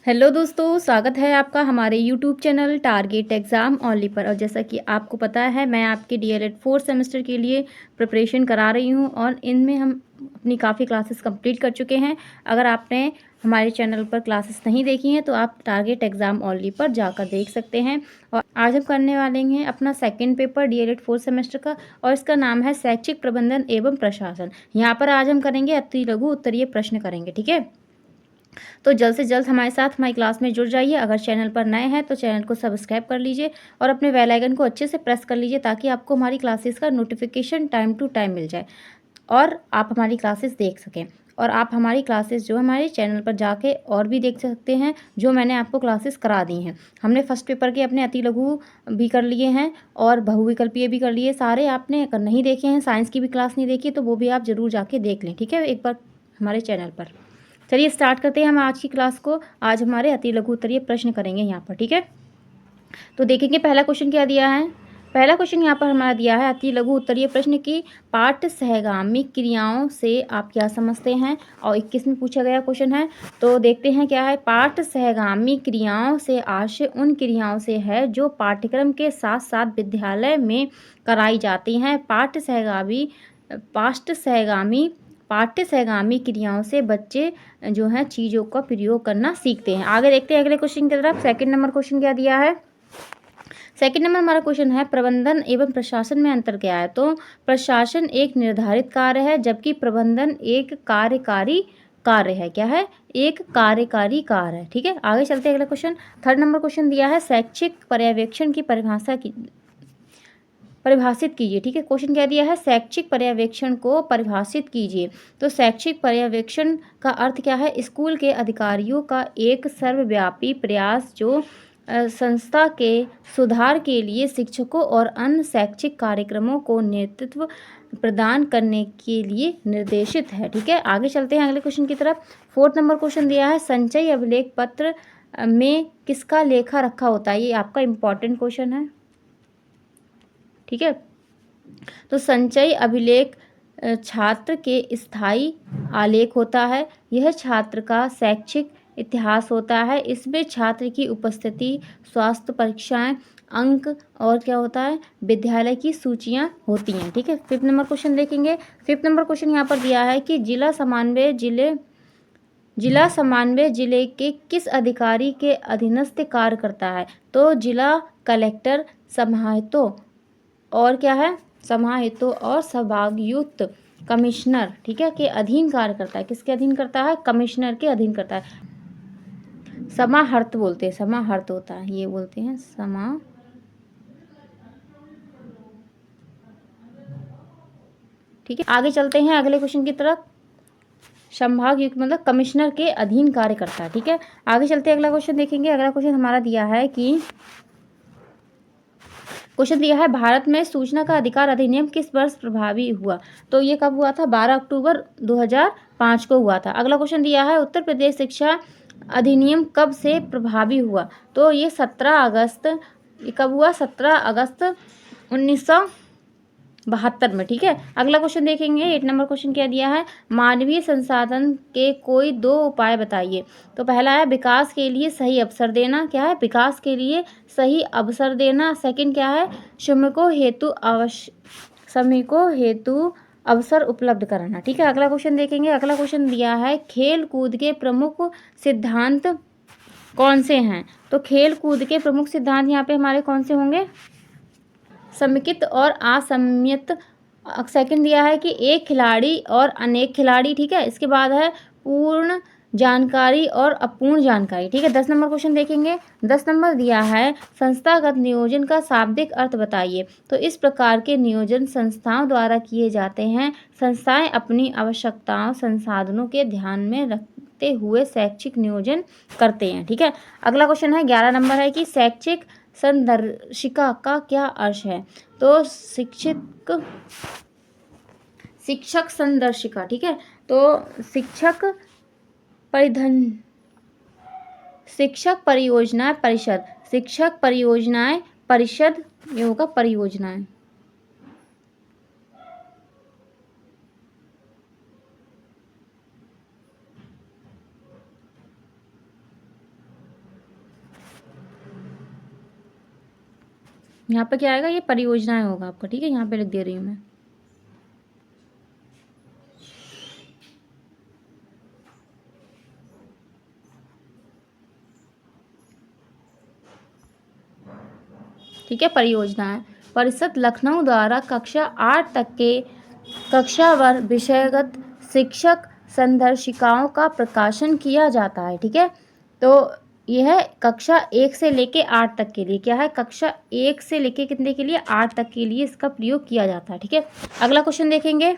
Hello दोस्तों, स्वागत है आपका हमारे YouTube channel target exam only पर। और जैसा कि आपको पता है, मैं आपके डीएलएड 4th सेमेस्टर के लिए प्रिपरेशन करा रही हूं और इनमें हम अपनी काफ़ी क्लासेस कंप्लीट कर चुके हैं। अगर आपने हमारे चैनल पर क्लासेस नहीं देखी हैं तो आप टारगेट एग्ज़ाम ओनली पर जाकर देख सकते हैं। और आज हम करने वाले हैं अपना second paper DElEd 4th semester का, और इसका नाम है शैक्षिक प्रबंधन एवं प्रशासन। यहाँ पर आज हम करेंगे अति लघु उत्तरीय प्रश्न करेंगे, ठीक है। तो जल्द से जल्द हमारे साथ हमारी क्लास में जुड़ जाइए। अगर चैनल पर नए हैं तो चैनल को सब्सक्राइब कर लीजिए और अपने बेल आइकन को अच्छे से प्रेस कर लीजिए ताकि आपको हमारी क्लासेस का नोटिफिकेशन टाइम टू टाइम मिल जाए और आप हमारी क्लासेस देख सकें। और आप हमारी क्लासेस जो हमारे चैनल पर जाके और भी देख सकते हैं, जो मैंने आपको क्लासेस करा दी हैं। हमने फर्स्ट पेपर के अपने अति लघु भी कर लिए हैं और बहुविकल्पीय भी कर लिए सारे। आपने अगर नहीं देखे हैं, साइंस की भी क्लास नहीं देखी, तो वो भी आप ज़रूर जाके देख लें, ठीक है, एक बार हमारे चैनल पर। चलिए स्टार्ट करते हैं हम आज की क्लास को। आज हमारे अति लघु उत्तरीय प्रश्न करेंगे यहाँ पर, ठीक है। तो देखेंगे पहला क्वेश्चन क्या दिया है। पहला क्वेश्चन यहाँ पर हमारा दिया है अति लघु उत्तरीय प्रश्न की पाठ सहगामी क्रियाओं से आप क्या समझते हैं। और 21 में पूछा गया क्वेश्चन है, तो देखते हैं क्या है। पाठ सहगामी क्रियाओं से आशय उन क्रियाओं से है जो पाठ्यक्रम के साथ साथ विद्यालय में कराई जाती हैं। पाठ्य सहगामी क्रियाओं से बच्चे जो है चीज़ों का प्रयोग करना सीखते हैं। आगे देखते हैं अगले क्वेश्चन की तरफ। सेकंड नंबर क्वेश्चन क्या दिया है। सेकंड नंबर हमारा क्वेश्चन है प्रबंधन एवं प्रशासन में अंतर क्या है। तो प्रशासन एक निर्धारित कार्य है, जबकि प्रबंधन एक कार्यकारी कार्य है। क्या है? एक कार्यकारी कार्य है, ठीक है। आगे चलते हैं अगला क्वेश्चन। थर्ड नंबर क्वेश्चन दिया है शैक्षिक पर्यवेक्षण की परिभाषित कीजिए, ठीक है। क्वेश्चन क्या दिया है, शैक्षिक पर्यवेक्षण को परिभाषित कीजिए। तो शैक्षिक पर्यवेक्षण का अर्थ क्या है, स्कूल के अधिकारियों का एक सर्वव्यापी प्रयास जो संस्था के सुधार के लिए शिक्षकों और अन्य शैक्षिक कार्यक्रमों को नेतृत्व प्रदान करने के लिए निर्देशित है, ठीक है। आगे चलते हैं अगले क्वेश्चन की तरफ। फोर्थ नंबर क्वेश्चन दिया है संचयी अभिलेख पत्र में किसका लेखा रखा होता है। ये आपका इम्पॉर्टेंट क्वेश्चन है, ठीक है। तो संचयी अभिलेख छात्र के स्थायी आलेख होता है। यह छात्र का शैक्षिक इतिहास होता है। इसमें छात्र की उपस्थिति, स्वास्थ्य परीक्षाएं, अंक और क्या होता है, विद्यालय की सूचियां होती हैं, ठीक है। फिफ्थ नंबर क्वेश्चन देखेंगे। फिफ्थ नंबर क्वेश्चन यहाँ पर दिया है कि जिला समन्वय जिले के किस अधिकारी के अधीनस्थ कार्य करता है। तो जिला कलेक्टर समाहर्तो और क्या है, समाहर्तो और संभागायुक्त कमिश्नर, ठीक है, के अधीन कार्य करता है। किसके अधीन करता है? कमिश्नर के अधीन करता है। समाहर्त बोलते हैं, समाहर्त होता है, ये बोलते हैं ठीक है। आगे चलते हैं अगले क्वेश्चन की तरफ। संभागयुक्त मतलब कमिश्नर के अधीन कार्य करता है, ठीक है। आगे चलते हैं अगला क्वेश्चन देखेंगे। अगला क्वेश्चन हमारा दिया है कि क्वेश्चन दिया है भारत में सूचना का अधिकार अधिनियम किस वर्ष प्रभावी हुआ। तो ये कब हुआ था? 12 अक्टूबर 2005 को हुआ था। अगला क्वेश्चन दिया है उत्तर प्रदेश शिक्षा अधिनियम कब से प्रभावी हुआ। तो ये 17 अगस्त, ये कब हुआ? 17 अगस्त 1972 में, ठीक है। अगला क्वेश्चन देखेंगे। 8 नंबर क्वेश्चन क्या दिया है, मानवीय संसाधन के कोई दो उपाय बताइए। तो पहला है विकास के लिए सही अवसर देना। क्या है? विकास के लिए सही अवसर देना। सेकंड क्या है, श्रमिकों हेतु अवसर उपलब्ध कराना, ठीक है। अगला क्वेश्चन देखेंगे। अगला क्वेश्चन दिया है खेल कूद के प्रमुख सिद्धांत कौन से हैं। तो खेल कूद के प्रमुख सिद्धांत यहाँ पे हमारे कौन से होंगे? समेकित और असममित। सेकंड दिया है कि एक खिलाड़ी और अनेक खिलाड़ी, ठीक है। इसके बाद है पूर्ण जानकारी और अपूर्ण जानकारी, ठीक है। 10 नंबर क्वेश्चन देखेंगे। 10 नंबर दिया है संस्थागत नियोजन का शाब्दिक अर्थ बताइए। तो इस प्रकार के नियोजन संस्थाओं द्वारा किए जाते हैं। संस्थाएं अपनी आवश्यकताओं संसाधनों के ध्यान में रखते हुए शैक्षिक नियोजन करते हैं, ठीक है। अगला क्वेश्चन है 11 नंबर है कि शैक्षिक संदर्शिका का क्या अर्थ है। तो शिक्षक संदर्शिका, ठीक है। तो शिक्षक परियोजनाएं परिषद, शिक्षक परियोजनाएं परिषद, ये होगा परियोजनाएं। यहाँ पे क्या आएगा, ये परियोजनाएं होगा आपका, ठीक है, यहाँ पे लिख दे रही हूँ मैं। ठीक है, परियोजनाएं। परिषद लखनऊ द्वारा कक्षा 8 तक के कक्षावर विषयगत शिक्षक संदर्शिकाओं का प्रकाशन किया जाता है। ठीक है, तो यह कक्षा 1 से लेके 8 तक के लिए क्या है, कक्षा 1 से लेके कितने के लिए, 8 तक के लिए इसका प्रयोग किया जाता है। ठीक है, अगला क्वेश्चन देखेंगे।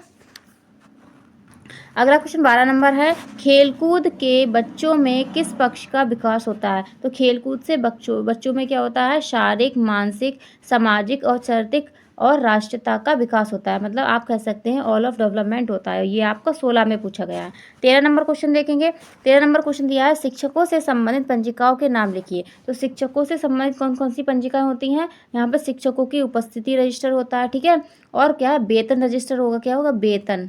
अगला क्वेश्चन 12 नंबर है, खेलकूद के बच्चों में किस पक्ष का विकास होता है। तो खेलकूद से बच्चों में क्या होता है, शारीरिक, मानसिक, सामाजिक और चारित्रिक और राष्ट्रीयता का विकास होता है। मतलब आप कह सकते हैं ऑल ऑफ डेवलपमेंट होता है। ये आपका 16 में पूछा गया है। 13 नंबर क्वेश्चन देखेंगे। 13 नंबर क्वेश्चन दिया है, शिक्षकों से संबंधित पंजिकाओं के नाम लिखिए। तो शिक्षकों से संबंधित कौन कौन सी पंजिकाएं होती हैं, यहाँ पर शिक्षकों की उपस्थिति रजिस्टर होता है। ठीक है, और क्या है, वेतन रजिस्टर होगा, क्या होगा, वेतन,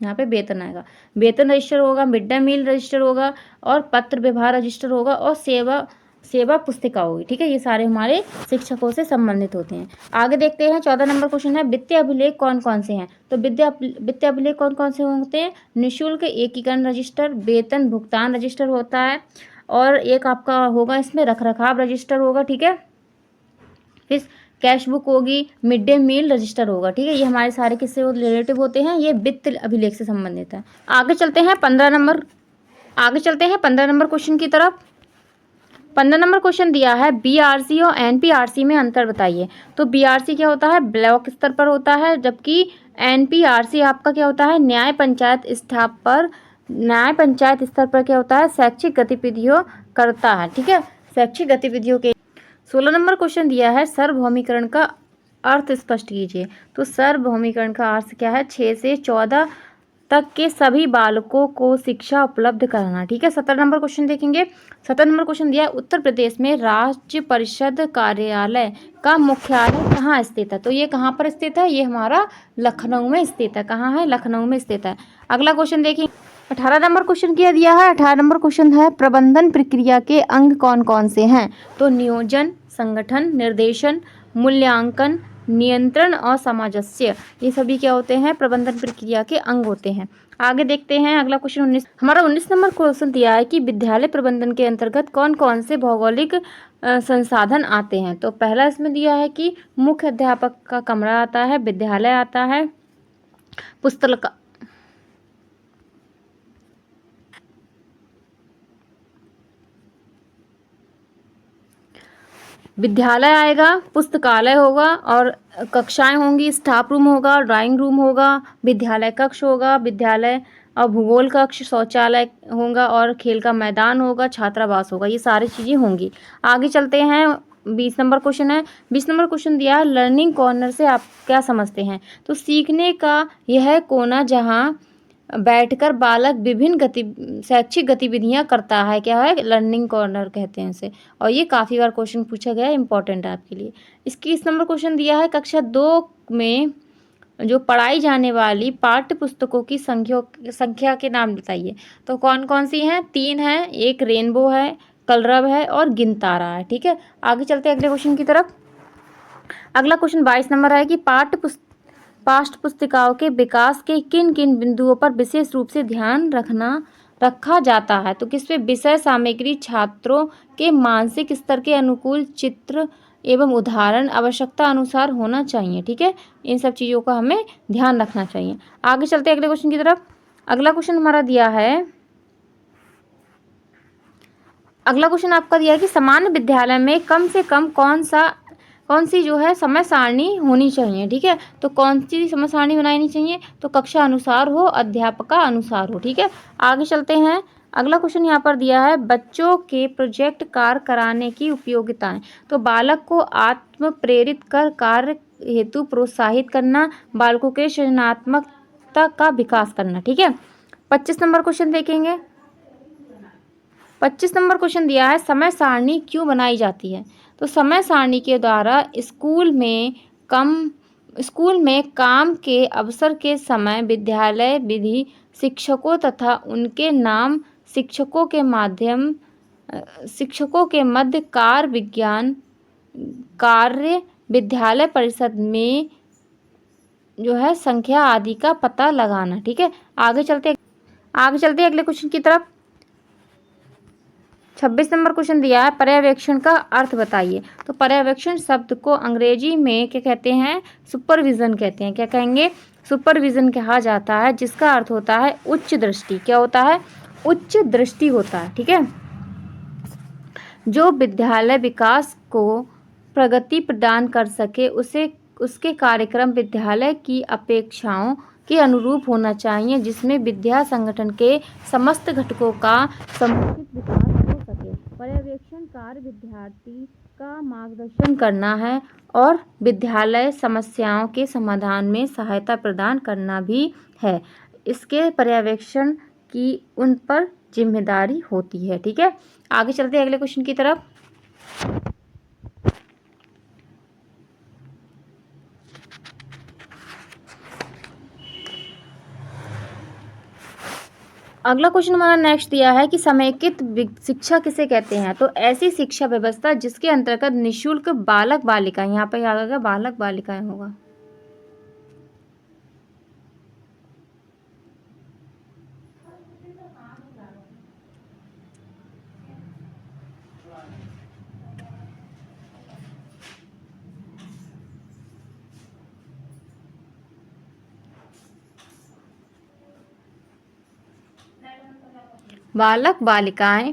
यहाँ पे वेतन आएगा, वेतन रजिस्टर होगा, मिड डे मील रजिस्टर होगा, और पत्र व्यवहार रजिस्टर होगा, और सेवा पुस्तिका होगी। ठीक है, ये सारे हमारे शिक्षकों से संबंधित होते हैं। आगे देखते हैं, 14 नंबर क्वेश्चन है, वित्तीय अभिलेख कौन कौन से हैं। तो वित्तीय अभिलेख कौन कौन से होते हैं, निःशुल्क एकीकरण रजिस्टर, वेतन भुगतान रजिस्टर होता है, और एक आपका होगा इसमें रखरखाव रजिस्टर होगा। ठीक है, फिर कैश बुक होगी, मिड डे मील रजिस्टर होगा। ठीक है, ये हमारे सारे किससे रिलेटिव होते हैं, ये वित्त अभिलेख से संबंधित है। आगे चलते हैं 15 नंबर क्वेश्चन की तरफ। 15 नंबर क्वेश्चन दिया है, बीआरसी और एनपीआरसी में अंतर बताइए। तो बीआरसी क्या होता है, ब्लॉक स्तर पर होता है, जबकि एनपीआरसी आपका क्या होता है, न्याय पंचायत स्तर पर क्या होता है, शैक्षिक गतिविधियों करता है। ठीक है, शैक्षिक गतिविधियों के। 16 नंबर क्वेश्चन दिया है, सार्वभौमिकरण का अर्थ स्पष्ट कीजिए। तो सार्वभौमिकरण का अर्थ क्या है, 6 से 14 तक के सभी बालकों को शिक्षा उपलब्ध कराना। ठीक है, 17 नंबर क्वेश्चन देखेंगे। 17 नंबर क्वेश्चन दिया है, उत्तर प्रदेश में राज्य परिषद कार्यालय का मुख्यालय कहाँ स्थित है। तो ये कहाँ पर स्थित है, ये हमारा लखनऊ में स्थित है। कहाँ है, लखनऊ में स्थित है। अगला क्वेश्चन देखिए, 18 नंबर क्वेश्चन क्या दिया है। 18 नंबर क्वेश्चन है, प्रबंधन प्रक्रिया के अंग कौन कौन से हैं। तो नियोजन, संगठन, निर्देशन, मूल्यांकन, नियंत्रण और सामंजस्य, ये सभी क्या होते हैं, प्रबंधन प्रक्रिया के अंग होते हैं। आगे देखते हैं, अगला क्वेश्चन 19, हमारा 19 नंबर क्वेश्चन दिया है कि विद्यालय प्रबंधन के अंतर्गत कौन कौन से भौगोलिक संसाधन आते हैं। तो पहला इसमें दिया है कि मुख्य अध्यापक का कमरा आता है, विद्यालय आता है, पुस्तक विद्यालय आएगा, पुस्तकालय होगा, और कक्षाएं होंगी, स्टाफ रूम होगा, ड्राइंग रूम होगा, विद्यालय कक्ष होगा, विद्यालय और भूगोल कक्ष, शौचालय होगा, और खेल का मैदान होगा, छात्रावास होगा। ये सारी चीज़ें होंगी। आगे चलते हैं, 20 नंबर क्वेश्चन है। 20 नंबर क्वेश्चन दिया है, लर्निंग कॉर्नर से आप क्या समझते हैं। तो सीखने का यह कोना जहाँ बैठकर बालक विभिन्न शैक्षिक गतिविधियां करता है, क्या है, लर्निंग कॉर्नर कहते हैं इसे। और ये काफ़ी बार क्वेश्चन पूछा गया है, इंपॉर्टेंट है आपके लिए। इसकी इस नंबर क्वेश्चन दिया है, कक्षा 2 में जो पढ़ाई जाने वाली पाठ्य पुस्तकों की संख्या के नाम बताइए। तो कौन कौन सी हैं, 3 हैं, एक रेनबो है, कलरव है, और गिनतारा है। ठीक है, आगे चलते हैं अगले क्वेश्चन की तरफ। अगला क्वेश्चन 22 नंबर है कि पाठ्य पुस्तिकाओं के विकास के किन किन बिंदुओं पर विशेष रूप से ध्यान रखा जाता है। तो किस पे, विषय सामग्री, छात्रों के मानसिक स्तर के अनुकूल चित्र एवं उदाहरण आवश्यकता अनुसार होना चाहिए। ठीक है, इन सब चीज़ों का हमें ध्यान रखना चाहिए। आगे चलते हैं अगले क्वेश्चन की तरफ। अगला क्वेश्चन हमारा दिया है, अगला क्वेश्चन आपका दिया है कि सामान्य विद्यालय में कम से कम कौन सी जो है समय सारणी होनी चाहिए। ठीक है, तो कौन सी समय सारणी बनानी चाहिए, तो कक्षा अनुसार हो, अध्यापका अनुसार हो। ठीक है, आगे चलते हैं। अगला क्वेश्चन यहाँ पर दिया है, बच्चों के प्रोजेक्ट कार्य कराने की उपयोगिताएं। तो बालक को आत्म प्रेरित कर कार्य हेतु प्रोत्साहित करना, बालकों के सृजनात्मकता का विकास करना। ठीक है, 25 नंबर क्वेश्चन देखेंगे। 25 नंबर क्वेश्चन दिया है, समय सारणी क्यों बनाई जाती है। तो समय सारणी के द्वारा स्कूल में काम के अवसर के समय विद्यालय विधि शिक्षकों तथा उनके नाम शिक्षकों के माध्यम शिक्षकों के मध्य कार्य विद्यालय परिषद में जो है संख्या आदि का पता लगाना। ठीक है, आगे चलते अगले क्वेश्चन की तरफ। 26 नंबर क्वेश्चन दिया है, पर्यवेक्षण का अर्थ बताइए। तो पर्यवेक्षण शब्द को अंग्रेजी में क्या कहते हैं? सुपरविजन कहते हैं। क्या कहेंगे? सुपरविजन कहा जाता है, जिसका अर्थ होता है उच्च दृष्टि। क्या होता है? उच्च दृष्टि होता है। ठीक है, जो विद्यालय विकास को प्रगति प्रदान कर सके उसके कार्यक्रम विद्यालय की अपेक्षाओं के अनुरूप होना चाहिए, जिसमें विद्या संगठन के समस्त घटकों का समुचित विकास हो सके। पर्यवेक्षण कार्य विद्यार्थी का मार्गदर्शन करना है और विद्यालय समस्याओं के समाधान में सहायता प्रदान करना भी है। इसके पर्यवेक्षण की उन पर जिम्मेदारी होती है। ठीक है, आगे चलते हैं अगले क्वेश्चन की तरफ। अगला क्वेश्चन हमारा नेक्स्ट दिया है कि समेकित शिक्षा किसे कहते हैं? तो ऐसी शिक्षा व्यवस्था जिसके अंतर्गत निःशुल्क बालक बालिकाएं, यहाँ पे याद होगा बालक बालिकाएं होगा। बालक बालिकाएं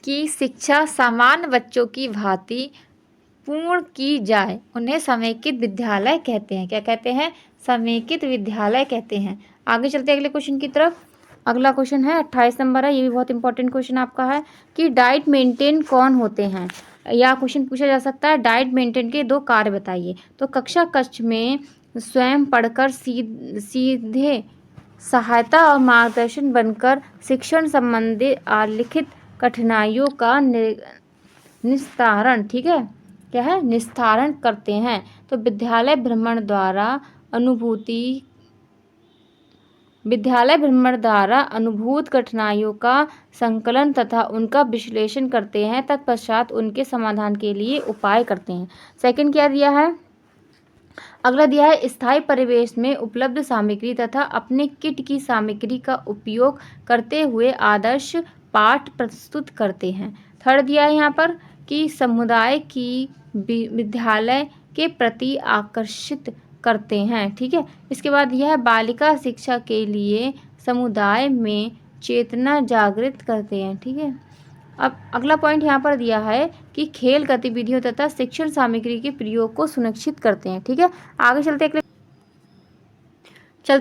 की शिक्षा सामान्य बच्चों की भांति पूर्ण की जाए, उन्हें समेकित विद्यालय कहते हैं। क्या कहते हैं? समेकित विद्यालय कहते हैं। आगे चलते हैं अगले क्वेश्चन की तरफ। अगला क्वेश्चन है 28 नंबर है, ये भी बहुत इंपॉर्टेंट क्वेश्चन आपका है कि डाइट मेंटेन कौन होते हैं? या क्वेश्चन पूछा जा सकता है डाइट मेंटेन के 2 कार्य बताइए। तो कक्षा कक्ष में स्वयं पढ़कर सीधे सहायता और मार्गदर्शन बनकर शिक्षण संबंधी लिखित कठिनाइयों का निस्तारण, ठीक है, क्या है? निस्तारण करते हैं। तो विद्यालय भ्रमण द्वारा अनुभूत कठिनाइयों का संकलन तथा उनका विश्लेषण करते हैं, तत्पश्चात उनके समाधान के लिए उपाय करते हैं। सेकंड क्या दिया है? अगला दिया है स्थायी परिवेश में उपलब्ध सामग्री तथा अपने किट की सामग्री का उपयोग करते हुए आदर्श पाठ प्रस्तुत करते हैं। थर्ड दिया है यहाँ पर कि समुदाय की विद्यालय के प्रति आकर्षित करते हैं। ठीक है, इसके बाद यह है बालिका शिक्षा के लिए समुदाय में चेतना जागृत करते हैं। ठीक है, अब अगला पॉइंट यहाँ पर दिया है कि खेल गतिविधियों तथा शिक्षण सामग्री के प्रयोग को सुनिश्चित करते हैं। ठीक है, आगे चलते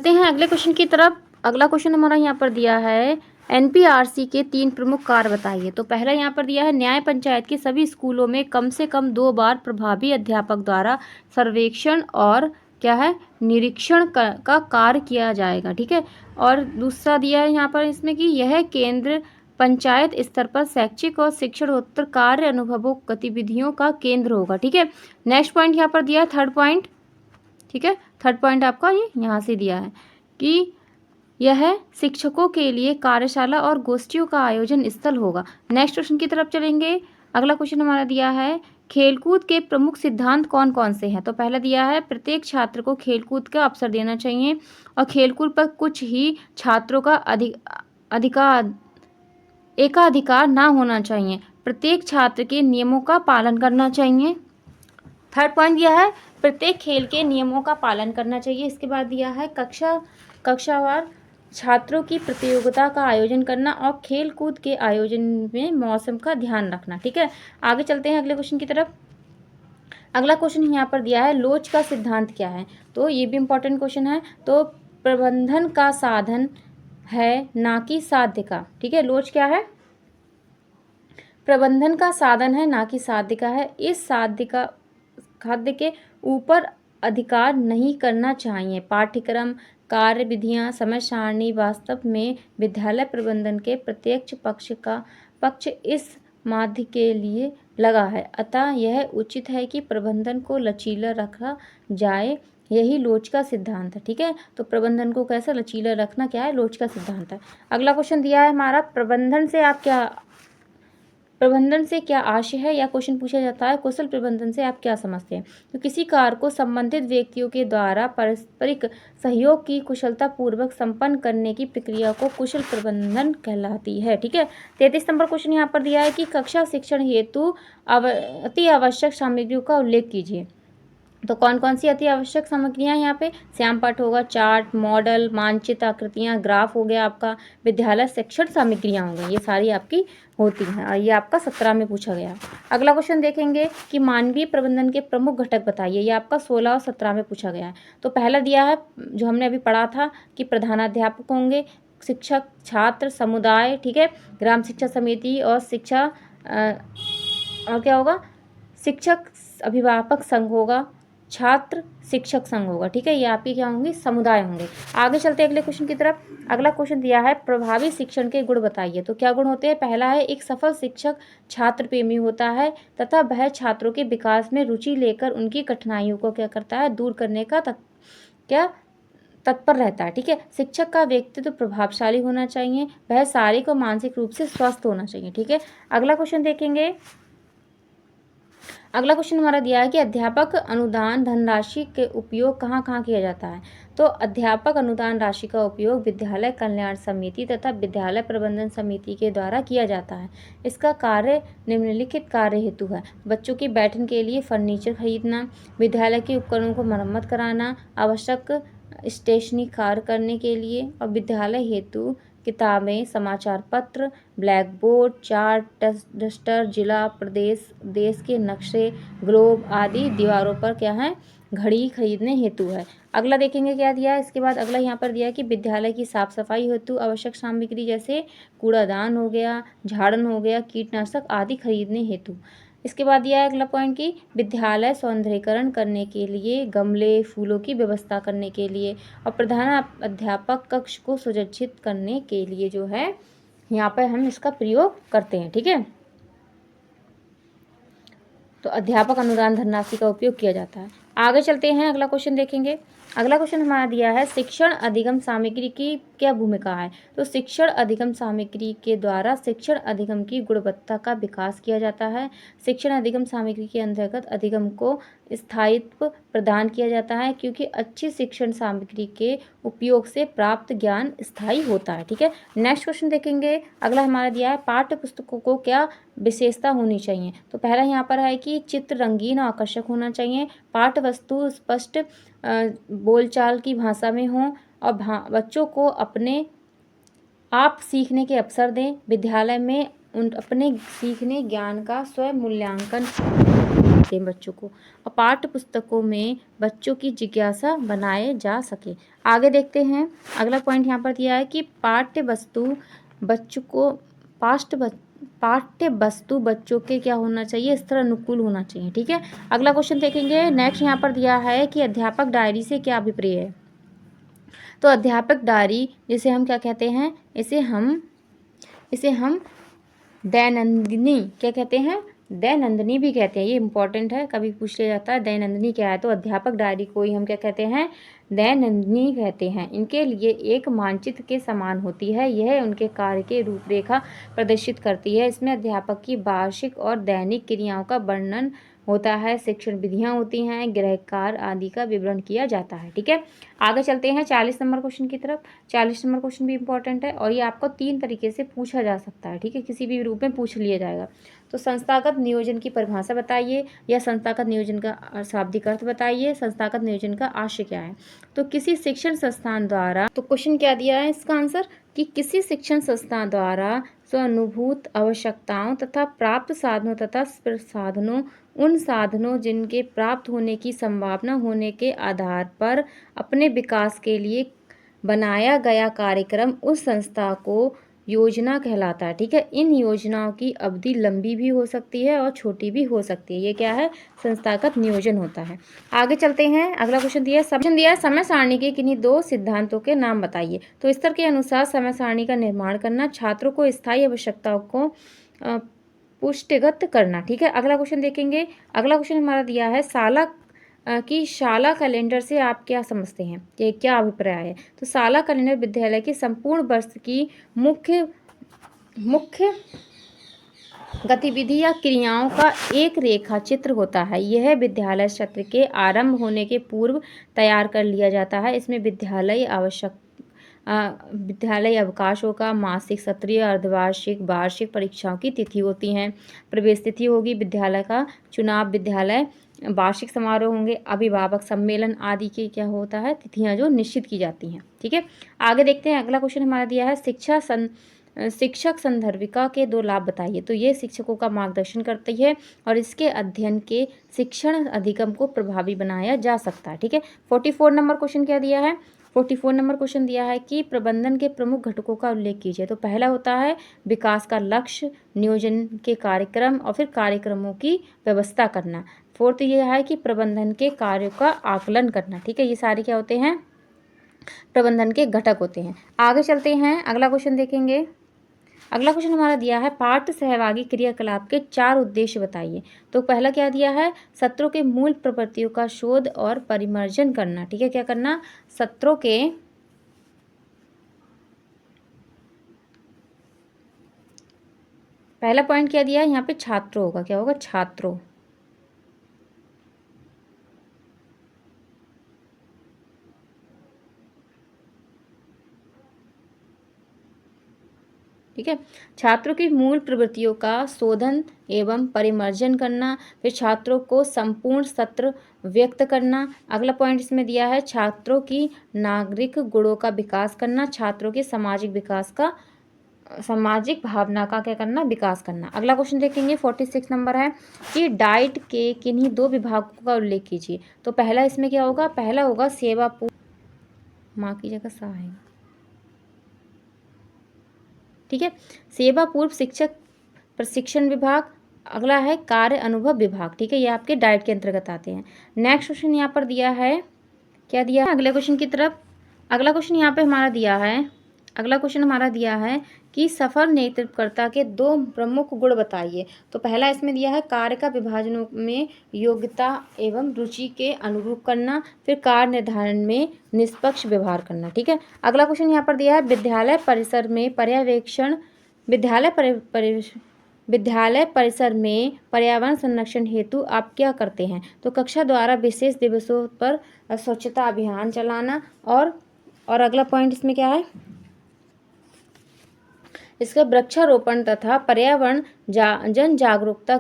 हैं अगले क्वेश्चन की तरफ। अगला क्वेश्चन हमारा यहाँ पर दिया है एनपीआरसी के 3 प्रमुख कार्य बताइए। तो पहला यहाँ पर दिया है न्याय पंचायत के सभी स्कूलों में कम से कम 2 बार प्रभावी अध्यापक द्वारा सर्वेक्षण और क्या है निरीक्षण का कार्य किया जाएगा। ठीक है, और दूसरा दिया है यहाँ पर इसमें कि यह केंद्र पंचायत स्तर पर शैक्षिक और शिक्षणोत्तर कार्य अनुभवों गतिविधियों का केंद्र होगा। ठीक है, नेक्स्ट पॉइंट यहाँ पर दिया है थर्ड पॉइंट। ठीक है, थर्ड पॉइंट आपका ये यहाँ से दिया है कि यह शिक्षकों के लिए कार्यशाला और गोष्ठियों का आयोजन स्थल होगा। नेक्स्ट क्वेश्चन की तरफ चलेंगे। अगला क्वेश्चन हमारा दिया है खेलकूद के प्रमुख सिद्धांत कौन कौन से हैं। तो पहला दिया है प्रत्येक छात्र को खेलकूद का अवसर देना चाहिए और खेलकूद पर कुछ ही छात्रों का एकाधिकार ना होना चाहिए। प्रत्येक छात्र के नियमों का पालन करना चाहिए। थर्ड पॉइंट दिया है प्रत्येक खेल के नियमों का पालन करना चाहिए। इसके बाद दिया है कक्षावार छात्रों की प्रतियोगिता का आयोजन करना और खेल कूद के आयोजन में मौसम का ध्यान रखना। ठीक है, आगे चलते हैं अगले क्वेश्चन की तरफ। अगला क्वेश्चन यहाँ पर दिया है लोच का सिद्धांत क्या है। तो ये भी इम्पोर्टेंट क्वेश्चन है। तो प्रबंधन का साधन है ना कि साध्य का। ठीक है, लोच क्या है? प्रबंधन का साधन है ना कि साध्य का है। इस खाद्य के ऊपर अधिकार नहीं करना चाहिए। पाठ्यक्रम कार्य विधियाँ समय सारणी वास्तव में विद्यालय प्रबंधन के प्रत्यक्ष पक्ष इस माध्य के लिए लगा है, अतः यह उचित है कि प्रबंधन को लचीला रखा जाए। यही लोच का सिद्धांत है। ठीक है, तो प्रबंधन को कैसे लचीला रखना क्या है? लोच का सिद्धांत है। अगला क्वेश्चन दिया है हमारा प्रबंधन से आप क्या प्रबंधन से क्या आशय है, या क्वेश्चन पूछा जाता है कुशल प्रबंधन से आप क्या समझते हैं। तो किसी कार्य को संबंधित व्यक्तियों के द्वारा पारस्परिक सहयोग की कुशलता पूर्वक संपन्न करने की प्रक्रिया को कुशल प्रबंधन कहलाती है। ठीक है। 33 नंबर क्वेश्चन यहाँ पर दिया है कि कक्षा शिक्षण हेतु अति आवश्यक सामग्रियों का उल्लेख कीजिए। तो कौन कौन सी अति आवश्यक सामग्रियां यहाँ पे, श्याम पाठ होगा, चार्ट, मॉडल, मानचित्र, आकृतियां, ग्राफ हो गया आपका, विद्यालय शिक्षण सामग्रियां हो गई, ये सारी आपकी होती हैं और ये आपका 17 में पूछा गया। अगला क्वेश्चन देखेंगे कि मानवीय प्रबंधन के प्रमुख घटक बताइए, ये आपका 16 और 17 में पूछा गया है। तो पहला दिया है जो हमने अभी पढ़ा था कि प्रधानाध्यापक होंगे, शिक्षक, छात्र, समुदाय, ठीक है, ग्राम शिक्षा समिति और शिक्षा और क्या होगा, शिक्षक अभिभावक संघ होगा, छात्र शिक्षक संघ होगा। ठीक है, ये आपके क्या होंगे, समुदाय होंगे। आगे चलते हैं अगले क्वेश्चन की तरफ। अगला क्वेश्चन दिया है प्रभावी शिक्षण के गुण बताइए। तो क्या गुण होते हैं, पहला है एक सफल शिक्षक छात्र प्रेमी होता है तथा वह छात्रों के विकास में रुचि लेकर उनकी कठिनाइयों को क्या करता है, दूर करने का तत्पर रहता है। ठीक है, शिक्षक का व्यक्तित्व प्रभावशाली होना चाहिए, वह शारीरिक और मानसिक रूप से स्वस्थ होना चाहिए। ठीक है, अगला क्वेश्चन देखेंगे। अगला क्वेश्चन हमारा दिया है कि अध्यापक अनुदान धनराशि के उपयोग कहाँ कहाँ किया जाता है। तो अध्यापक अनुदान राशि का उपयोग विद्यालय कल्याण समिति तथा विद्यालय प्रबंधन समिति के द्वारा किया जाता है। इसका कार्य निम्नलिखित कार्य हेतु है। बच्चों की बैठन के लिए फर्नीचर खरीदना, विद्यालय के उपकरणों को मरम्मत कराना, आवश्यक स्टेशनरी कार्य करने के लिए, और विद्यालय हेतु किताबें, समाचार पत्र, ब्लैक बोर्ड, चार्ट, डस्टर, जिला, प्रदेश, देश के नक्शे, ग्लोब आदि दीवारों पर क्या है, घड़ी खरीदने हेतु है। अगला देखेंगे क्या दिया है। इसके बाद अगला यहाँ पर दिया है कि विद्यालय की साफ सफाई हेतु आवश्यक सामग्री जैसे कूड़ादान हो गया, झाड़न हो गया, कीटनाशक आदि खरीदने हेतु। इसके बाद दिया है अगला पॉइंट कि विद्यालय सौंदर्यीकरण करने के लिए, गमले, फूलों की व्यवस्था करने के लिए और प्रधान अध्यापक कक्ष को सुरक्षित करने के लिए जो है यहाँ पर हम इसका प्रयोग करते हैं। ठीक है, तो अध्यापक अनुदान धनराशि का उपयोग किया जाता है। आगे चलते हैं, अगला क्वेश्चन देखेंगे। अगला क्वेश्चन हमारा दिया है शिक्षण अधिगम सामग्री की क्या भूमिका है। तो शिक्षण अधिगम सामग्री के द्वारा शिक्षण अधिगम की गुणवत्ता का विकास किया जाता है। शिक्षण अधिगम सामग्री के अंतर्गत अधिगम को स्थायित्व प्रदान किया जाता है, क्योंकि अच्छी शिक्षण सामग्री के उपयोग से प्राप्त ज्ञान स्थायी होता है। ठीक है, नेक्स्ट क्वेश्चन देखेंगे। अगला हमारा दिया है पाठ्य पुस्तकों को क्या विशेषता होनी चाहिए। तो पहला यहाँ पर है कि चित्र रंगीन और आकर्षक होना चाहिए, पाठ्य वस्तु स्पष्ट बोलचाल की भाषा में हो और बच्चों को अपने आप सीखने के अवसर दें। विद्यालय में अपने सीखने ज्ञान का स्वयं मूल्यांकन दें बच्चों को, और पाठ्य पुस्तकों में बच्चों की जिज्ञासा बनाए जा सके। आगे देखते हैं, अगला पॉइंट यहाँ पर दिया है कि पाठ्य वस्तु बच्चों के क्या होना चाहिए, स्तर अनुकूल होना चाहिए। ठीक है, अगला क्वेश्चन देखेंगे। नेक्स्ट यहाँ पर दिया है कि अध्यापक डायरी से क्या अभिप्राय है। तो अध्यापक डायरी जिसे हम क्या कहते हैं, इसे हम दैनंदिनी क्या कहते हैं, दैनंदिनी भी कहते हैं। ये इंपॉर्टेंट है, कभी पूछ लिया जाता है दैनंदिनी क्या है। तो अध्यापक डायरी को ही हम क्या कहते हैं, दैनंदिनी कहते हैं। इनके लिए एक मानचित्र के समान होती है, यह उनके कार्य के रूपरेखा प्रदर्शित करती है। इसमें अध्यापक की वार्षिक और दैनिक क्रियाओं का वर्णन होता है, शिक्षण विधियां होती हैं, गृह कार्य आदि का विवरण किया जाता है। ठीक है, आगे चलते हैं 40 नंबर क्वेश्चन की तरफ। 40 नंबर क्वेश्चन भी इंपॉर्टेंट है और ये आपको 3 तरीके से पूछा जा सकता है। ठीक है, किसी भी रूप में पूछ लिया जाएगा। तो संस्थागत नियोजन की परिभाषा बताइए, या संस्थागत नियोजन का शाब्दिक अर्थ बताइए, संस्थागत नियोजन का आशय क्या है। तो किसी शिक्षण संस्थान द्वारा, तो क्वेश्चन क्या दिया है इसका आंसर कि किसी शिक्षण संस्थान द्वारा स्वानुभूत आवश्यकताओं तथा प्राप्त साधनों तथा साधनों, उन साधनों जिनके प्राप्त होने की संभावना होने के आधार पर अपने विकास के लिए बनाया गया कार्यक्रम उस संस्था को योजना कहलाता है। ठीक है, इन योजनाओं की अवधि लंबी भी हो सकती है और छोटी भी हो सकती है। ये क्या है, संस्थागत नियोजन होता है। आगे चलते हैं, अगला क्वेश्चन दिया है समय सारणी के किन्हीं 2 सिद्धांतों के नाम बताइए। तो स्तर के अनुसार समय सारणी का निर्माण करना, छात्रों को स्थायी आवश्यकताओं को पुष्टिगत करना। ठीक है, अगला क्वेश्चन देखेंगे। अगला क्वेश्चन हमारा दिया है शाला कैलेंडर से आप क्या समझते हैं, ये क्या अभिप्राय है। तो शाला कैलेंडर विद्यालय की संपूर्ण वर्ष की मुख्य गतिविधि या क्रियाओं का एक रेखा चित्र होता है। यह विद्यालय सत्र के आरंभ होने के पूर्व तैयार कर लिया जाता है। इसमें विद्यालय अवकाशों का, मासिक, सत्रीय, अर्धवार्षिक, वार्षिक परीक्षाओं की तिथि होती हैं। प्रवेश तिथि होगी, विद्यालय का चुनाव, विद्यालय वार्षिक समारोह होंगे, अभिभावक सम्मेलन आदि की क्या होता है, तिथियां जो निश्चित की जाती हैं। ठीक है, आगे देखते हैं। अगला क्वेश्चन हमारा दिया है, शिक्षक संदर्भिका के 2 लाभ बताइए। तो ये शिक्षकों का मार्गदर्शन करती है और इसके अध्ययन के शिक्षण अधिगम को प्रभावी बनाया जा सकता है। ठीक है, 44 नंबर क्वेश्चन क्या दिया है, 44 नंबर क्वेश्चन दिया है कि प्रबंधन के प्रमुख घटकों का उल्लेख कीजिए। तो पहला होता है विकास का लक्ष्य, नियोजन के कार्यक्रम और फिर कार्यक्रमों की व्यवस्था करना। फोर्थ ये है कि प्रबंधन के कार्यों का आकलन करना। ठीक है, ये सारे क्या होते हैं, प्रबंधन के घटक होते हैं। आगे चलते हैं, अगला क्वेश्चन देखेंगे। अगला क्वेश्चन हमारा दिया है, पाठ्य सहभागी क्रियाकलाप के 4 उद्देश्य बताइए। तो पहला क्या दिया है, सत्रों के मूल प्रवृत्तियों का शोध और परिमार्जन करना। ठीक है, क्या करना, सत्रों के पहला पॉइंट क्या दिया है यहाँ पे, छात्रों होगा, क्या होगा, छात्रों। ठीक है, छात्रों की मूल प्रवृत्तियों का शोधन एवं परिमार्जन करना, फिर छात्रों को संपूर्ण सत्र व्यक्त करना। अगला पॉइंट इसमें दिया है, छात्रों की नागरिक गुणों का विकास करना, छात्रों के सामाजिक भावना का क्या करना, विकास करना। अगला क्वेश्चन देखेंगे, 46 नंबर है कि डाइट के किन्हीं 2 विभागों का उल्लेख कीजिए। तो पहला इसमें क्या होगा, पहला होगा सेवा पूर्व, माँ की जगह सा है। ठीक है, सेवा पूर्व शिक्षक प्रशिक्षण विभाग। अगला है कार्य अनुभव विभाग। ठीक है, ये आपके डाइट के अंतर्गत आते हैं। नेक्स्ट क्वेश्चन यहाँ पर दिया है, क्या दिया है, अगले क्वेश्चन की तरफ। अगला क्वेश्चन यहाँ पे हमारा दिया है, अगला क्वेश्चन हमारा दिया है कि सफल नेतृत्वकर्ता के 2 प्रमुख गुण बताइए। तो पहला इसमें दिया है कार्य का विभाजन में योग्यता एवं रुचि के अनुरूप करना, फिर कार्य निर्धारण में निष्पक्ष व्यवहार करना। ठीक है, अगला क्वेश्चन यहाँ पर दिया है, विद्यालय परिसर में पर्यवेक्षण, विद्यालय परिसर में पर्यावरण संरक्षण हेतु आप क्या करते हैं। तो कक्षा द्वारा विशेष दिवसों पर स्वच्छता अभियान चलाना। और अगला पॉइंट इसमें क्या है, इसका वृक्षारोपण तथा पर्यावरण जन जागरूकता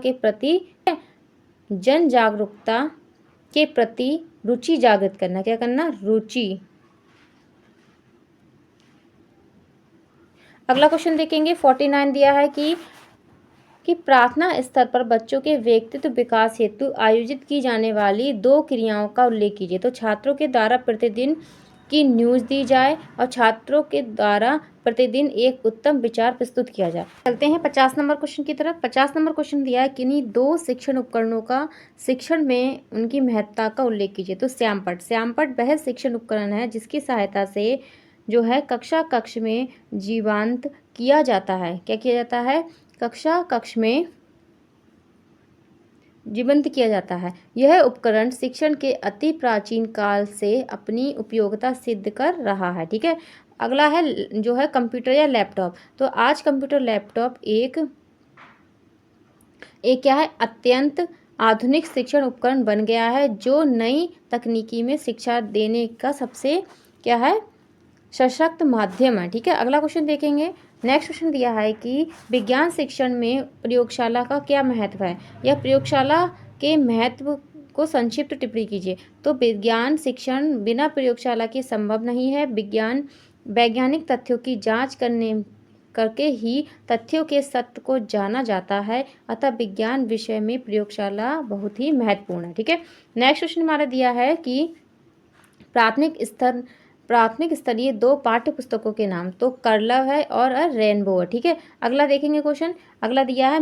के प्रति रुचि जागृत करना। क्या करना, रुचि। अगला क्वेश्चन देखेंगे, 49 दिया है कि प्रार्थना स्तर पर बच्चों के व्यक्तित्व विकास हेतु आयोजित की जाने वाली 2 क्रियाओं का उल्लेख कीजिए। तो छात्रों के द्वारा प्रतिदिन की न्यूज़ दी जाए और छात्रों के द्वारा प्रतिदिन एक उत्तम विचार प्रस्तुत किया जाए। चलते हैं 50 नंबर क्वेश्चन की तरफ। 50 नंबर क्वेश्चन दिया है, किन्हीं 2 शिक्षण उपकरणों का शिक्षण में उनकी महत्ता का उल्लेख कीजिए। तो श्यामपट्ट वह शिक्षण उपकरण है जिसकी सहायता से जो है कक्ष में जीवांत किया जाता है। क्या किया जाता है, कक्ष में जीवंत किया जाता है। यह उपकरण शिक्षण के अति प्राचीन काल से अपनी उपयोगिता सिद्ध कर रहा है। ठीक है, अगला है जो है कंप्यूटर या लैपटॉप। तो आज कंप्यूटर लैपटॉप एक क्या है, अत्यंत आधुनिक शिक्षण उपकरण बन गया है जो नई तकनीकी में शिक्षा देने का सबसे क्या है, सशक्त माध्यम है। ठीक है, अगला क्वेश्चन देखेंगे। नेक्स्ट क्वेश्चन दिया है कि विज्ञान शिक्षण में प्रयोगशाला का क्या महत्व है, या प्रयोगशाला के महत्व को संक्षिप्त टिप्पणी कीजिए। तो विज्ञान शिक्षण बिना प्रयोगशाला के संभव नहीं है। वैज्ञानिक तथ्यों की जांच करके ही तथ्यों के सत्य को जाना जाता है, अतः विज्ञान विषय में प्रयोगशाला बहुत ही महत्वपूर्ण है। ठीक है, नेक्स्ट क्वेश्चन हमारा दिया है कि प्राथमिक स्तरीय 2 पाठ्य पुस्तकों के नाम। तो कर्लव है और रेनबो है। ठीक है, अगला देखेंगे क्वेश्चन। अगला दिया है,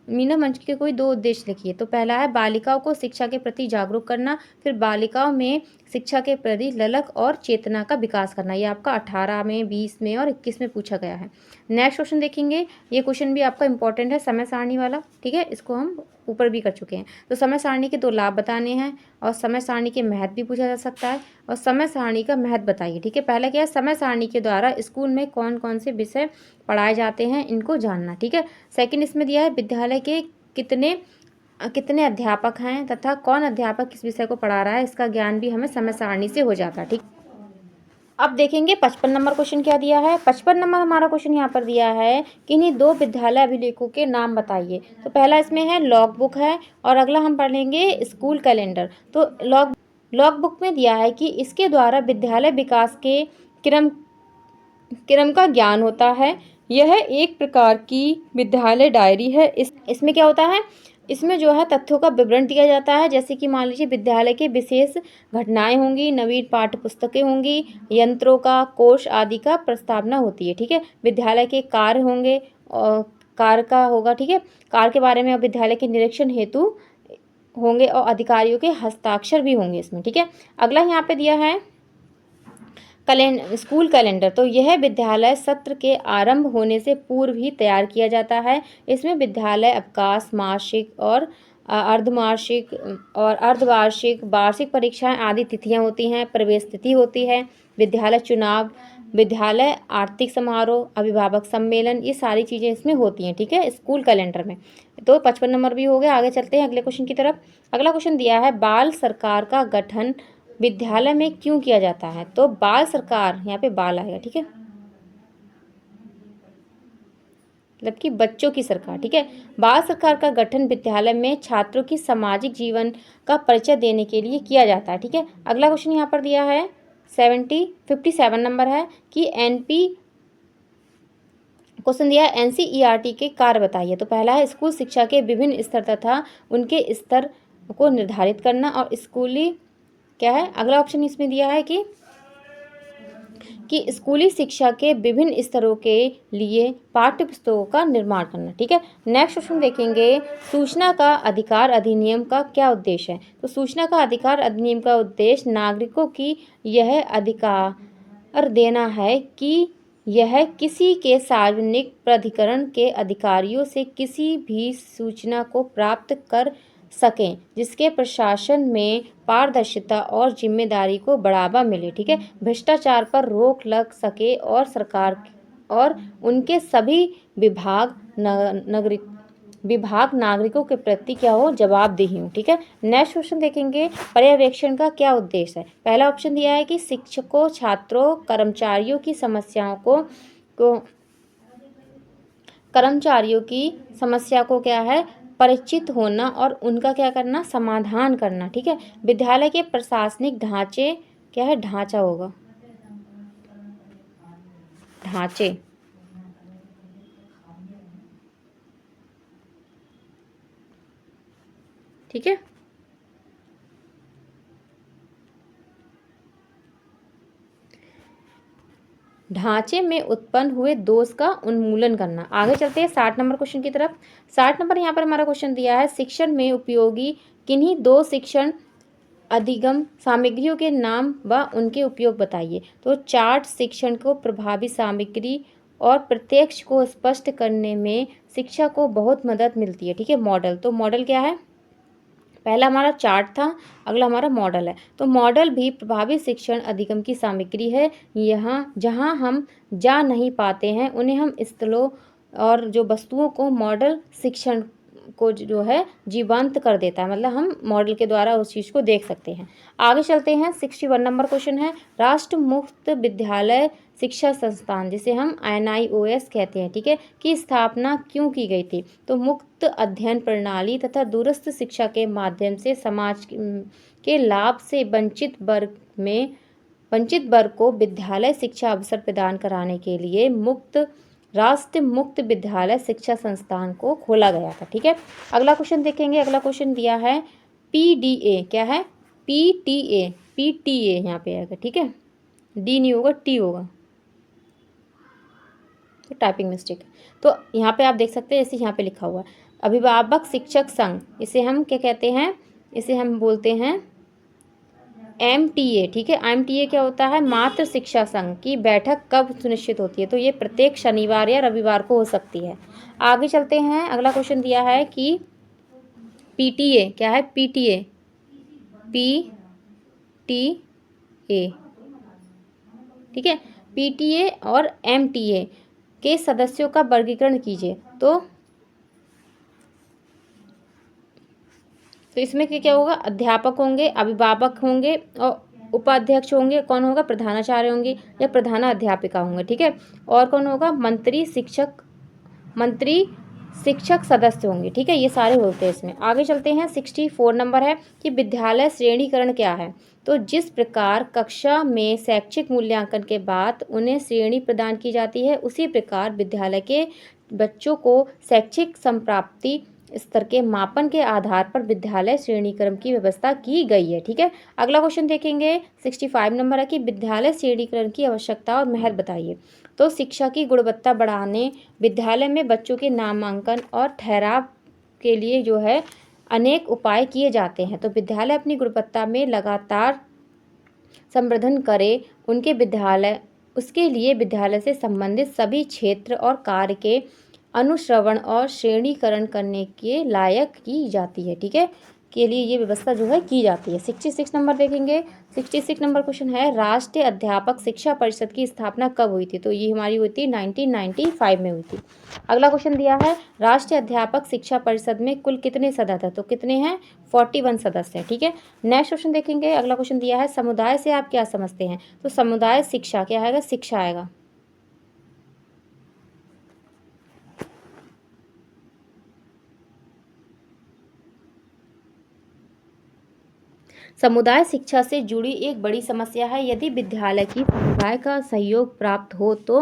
मीना मंच के कोई 2 उद्देश्य लिखिए। तो पहला है बालिकाओं को शिक्षा के प्रति जागरूक करना, फिर बालिकाओं में शिक्षा के प्रति ललक और चेतना का विकास करना। ये आपका 18 में, 20 में और 21 में पूछा गया है। नेक्स्ट क्वेश्चन देखेंगे, ये क्वेश्चन भी आपका इंपॉर्टेंट है, समय सारणी वाला। ठीक है, इसको हम ऊपर भी कर चुके हैं। तो समय सारणी के 2 लाभ बताने हैं और समय सारणी के महत्व भी पूछा जा सकता है और समय सारणी का महत्व बताइए। ठीक है, पहला क्या है, समय सारणी के द्वारा स्कूल में कौन कौन से विषय पढ़ाए जाते हैं, इनको जानना। ठीक है। सेकंड इसमें दिया है विद्यालय के कितने अध्यापक हैं तथा कौन अध्यापक किस विषय को पढ़ा रहा है, इसका ज्ञान भी हमें समय सारणी से हो जाता है। ठीक। अब देखेंगे 55 नंबर क्वेश्चन क्या दिया है। 55 नंबर हमारा क्वेश्चन यहाँ पर दिया है कि इन्हीं 2 विद्यालय अभिलेखों के नाम बताइए। तो पहला इसमें है लॉग बुक है और अगला हम पढ़ लेंगे स्कूल कैलेंडर। तो लॉग बुक में दिया है कि इसके द्वारा विद्यालय विकास के क्रम क्रम का ज्ञान होता है। यह एक प्रकार की विद्यालय डायरी है। इसमें क्या होता है, इसमें जो है तथ्यों का विवरण दिया जाता है, जैसे कि मान लीजिए विद्यालय के विशेष घटनाएं होंगी, नवीन पाठ्य पुस्तकें होंगी, यंत्रों का कोष आदि का प्रस्तावना होती है। ठीक है। विद्यालय के कार्य होंगे और कार्य का होगा। ठीक है। कार्य के बारे में और विद्यालय के निरीक्षण हेतु होंगे और अधिकारियों के हस्ताक्षर भी होंगे इसमें। ठीक है। अगला यहाँ पे दिया है स्कूल कैलेंडर। तो यह विद्यालय सत्र के आरंभ होने से पूर्व ही तैयार किया जाता है। इसमें विद्यालय अवकाश, मासिक और अर्धमासिक और अर्धवार्षिक, वार्षिक परीक्षाएं आदि तिथियां होती हैं, प्रवेश तिथि होती है, विद्यालय चुनाव, विद्यालय आर्थिक समारोह, अभिभावक सम्मेलन, ये सारी चीज़ें इसमें होती हैं। ठीक है, स्कूल कैलेंडर में। तो 55 नंबर भी हो गया। आगे चलते हैं अगले क्वेश्चन की तरफ। अगला क्वेश्चन दिया है बाल सरकार का गठन विद्यालय में क्यों किया जाता है। तो बाल सरकार, यहाँ पे बाल आएगा। ठीक है, मतलब कि बच्चों की सरकार। ठीक है। बाल सरकार का गठन विद्यालय में छात्रों की सामाजिक जीवन का परिचय देने के लिए किया जाता है। ठीक है। अगला क्वेश्चन यहाँ पर दिया है 57 नंबर है कि क्वेश्चन दिया है एनसीईआरटी के कार्य बताइए। तो पहला है स्कूल शिक्षा के विभिन्न स्तर तथा उनके स्तर को निर्धारित करना। और स्कूली क्या है, अगला ऑप्शन इसमें दिया है कि स्कूली शिक्षा के विभिन्न स्तरों के लिए पाठ्य पुस्तकों का निर्माण करना। ठीक है। नेक्स्ट क्वेश्चन देखेंगे सूचना का अधिकार अधिनियम का क्या उद्देश्य है। तो सूचना का अधिकार अधिनियम का उद्देश्य नागरिकों की यह अधिकार देना है कि यह किसी के सार्वजनिक प्राधिकरण के अधिकारियों से किसी भी सूचना को प्राप्त कर सकें जिसके प्रशासन में पारदर्शिता और जिम्मेदारी को बढ़ावा मिले। ठीक है। भ्रष्टाचार पर रोक लग सके और सरकार और उनके सभी विभाग नागरिकों के प्रति क्या हो, जवाबदेही हो। ठीक है। नेक्स्ट क्वेश्चन देखेंगे पर्यवेक्षण का क्या उद्देश्य है। पहला ऑप्शन दिया है कि शिक्षकों, छात्रों, कर्मचारियों की समस्या को क्या है, परिचित होना और उनका क्या करना, समाधान करना। ठीक है। विद्यालय के प्रशासनिक ढांचे क्या है, ढांचा होगा, ढांचे। ठीक है। ढांचे में उत्पन्न हुए दोष का उन्मूलन करना। आगे चलते हैं 60 नंबर क्वेश्चन की तरफ। 60 नंबर यहाँ पर हमारा क्वेश्चन दिया है शिक्षण में उपयोगी किन्हीं 2 शिक्षण अधिगम सामग्रियों के नाम व उनके उपयोग बताइए। तो चार्ट शिक्षण को प्रभावी सामग्री और प्रत्यक्ष को स्पष्ट करने में शिक्षा को बहुत मदद मिलती है। ठीक है। मॉडल, तो मॉडल क्या है, पहला हमारा चार्ट था, अगला हमारा मॉडल है। तो मॉडल भी प्रभावी शिक्षण अधिगम की सामग्री है। यहाँ जहाँ हम जा नहीं पाते हैं उन्हें हम स्थलों और जो वस्तुओं को मॉडल शिक्षण को जो है जीवंत कर देता है, मतलब हम मॉडल के द्वारा उस चीज़ को देख सकते हैं। आगे चलते हैं 61 नंबर क्वेश्चन है राष्ट्र मुक्त विद्यालय शिक्षा संस्थान, जिसे हम NIOS कहते हैं। ठीक है, की स्थापना क्यों की गई थी। तो मुक्त अध्ययन प्रणाली तथा दूरस्थ शिक्षा के माध्यम से समाज के लाभ से वंचित वर्ग को विद्यालय शिक्षा अवसर प्रदान कराने के लिए राष्ट्र मुक्त विद्यालय शिक्षा संस्थान को खोला गया था। ठीक है। अगला क्वेश्चन देखेंगे। अगला क्वेश्चन दिया है PDA, क्या है, PTA यहाँ पे आएगा। ठीक है, डी नहीं होगा, टी होगा, तो टाइपिंग मिस्टेक है। तो यहाँ पे आप देख सकते हैं जैसे यहाँ पे लिखा हुआ है अभिभावक शिक्षक संघ, इसे हम क्या कहते हैं, इसे हम बोलते हैं MTA। ठीक है। MTA क्या होता है, मातृ शिक्षा संघ की बैठक कब सुनिश्चित होती है। तो ये प्रत्येक शनिवार या रविवार को हो सकती है। आगे चलते हैं। अगला क्वेश्चन दिया है कि PTA क्या है, PTA ठीक है, PTA और MTA के सदस्यों का वर्गीकरण कीजिए। तो इसमें क्या क्या होगा, अध्यापक होंगे, अभिभावक होंगे और उपाध्यक्ष होंगे, कौन होगा, प्रधानाचार्य होंगे या प्रधानाध्यापिका होंगे, ठीक है। और कौन होगा, मंत्री शिक्षक सदस्य होंगे, ठीक है। ये सारे होते हैं इसमें। आगे चलते हैं, 64 नंबर है कि विद्यालय श्रेणीकरण क्या है। तो जिस प्रकार कक्षा में शैक्षिक मूल्यांकन के बाद उन्हें श्रेणी प्रदान की जाती है, उसी प्रकार विद्यालय के बच्चों को शैक्षिक संप्राप्ति स्तर के मापन के आधार पर विद्यालय श्रेणीकरण की व्यवस्था की गई है, ठीक है। अगला क्वेश्चन देखेंगे, 65 नंबर है कि विद्यालय श्रेणीकरण की आवश्यकता और महत्व बताइए। तो शिक्षा की गुणवत्ता बढ़ाने, विद्यालय में बच्चों के नामांकन और ठहराव के लिए जो है अनेक उपाय किए जाते हैं। तो विद्यालय अपनी गुणवत्ता में लगातार संवर्धन करे, उसके लिए विद्यालय से संबंधित सभी क्षेत्र और कार्य के अनुश्रवण और श्रेणीकरण करने के लायक की जाती है, ठीक है, के लिए ये व्यवस्था जो है की जाती है। 66 नंबर देखेंगे, 66 नंबर क्वेश्चन है, राष्ट्रीय अध्यापक शिक्षा परिषद की स्थापना कब हुई थी। तो ये हमारी हुई थी 1995 में हुई थी। अगला क्वेश्चन दिया है, राष्ट्रीय अध्यापक शिक्षा परिषद में कुल कितने सदस्य हैं। तो कितने हैं, 41 सदस्य हैं, ठीक है। नेक्स्ट क्वेश्चन देखेंगे, अगला क्वेश्चन दिया है, समुदाय से आप क्या समझते हैं। तो समुदाय शिक्षा क्या आएगा, शिक्षा आएगा। समुदाय शिक्षा से जुड़ी एक बड़ी समस्या है। यदि विद्यालय की समुदाय का सहयोग प्राप्त हो तो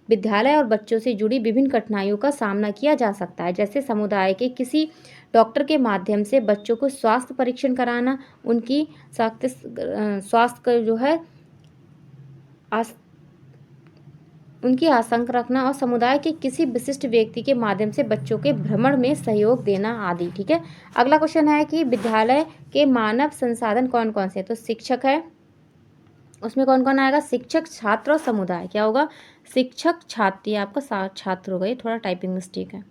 विद्यालय और बच्चों से जुड़ी विभिन्न कठिनाइयों का सामना किया जा सकता है। जैसे समुदाय के किसी डॉक्टर के माध्यम से बच्चों को स्वास्थ्य परीक्षण कराना, उनकी स्वास्थ्य का जो है उनकी आशंका रखना, और समुदाय के किसी विशिष्ट व्यक्ति के माध्यम से बच्चों के भ्रमण में सहयोग देना आदि, ठीक है। अगला क्वेश्चन है कि विद्यालय के मानव संसाधन कौन कौन से हैं। तो शिक्षक है, उसमें कौन कौन आएगा, शिक्षक, छात्र और समुदाय। क्या होगा, शिक्षक, छात्र, ये आपका छात्र होगा, ये थोड़ा टाइपिंग मिस्टेक है,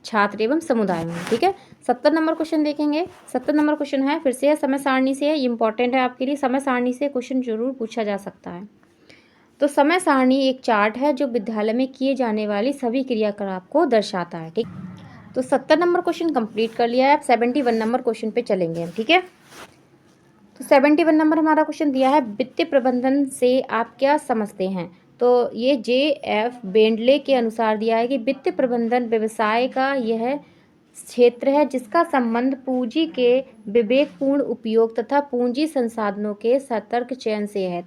छात्र एवं समुदाय में, ठीक है। 70 नंबर क्वेश्चन देखेंगे, 70 नंबर क्वेश्चन है, फिर से है, समय सारणी से है, ये इंपॉर्टेंट है आपके लिए, समय सारणी से क्वेश्चन जरूर पूछा जा सकता है। तो समय सारणी एक चार्ट है जो विद्यालय में किए जाने वाली सभी क्रियाकलाप को दर्शाता है, ठीक। तो 70 नंबर क्वेश्चन कंप्लीट कर लिया है। अब 71 नंबर क्वेश्चन पे चलेंगे हम, ठीक है। तो 71 नंबर हमारा क्वेश्चन दिया है, वित्तीय प्रबंधन से आप क्या समझते हैं। तो ये JF बेंडले के अनुसार दिया है कि वित्तीय प्रबंधन व्यवसाय का यह क्षेत्र है जिसका संबंध पूंजी के विवेकपूर्ण उपयोग तथा पूंजी संसाधनों के सतर्क चयन से है,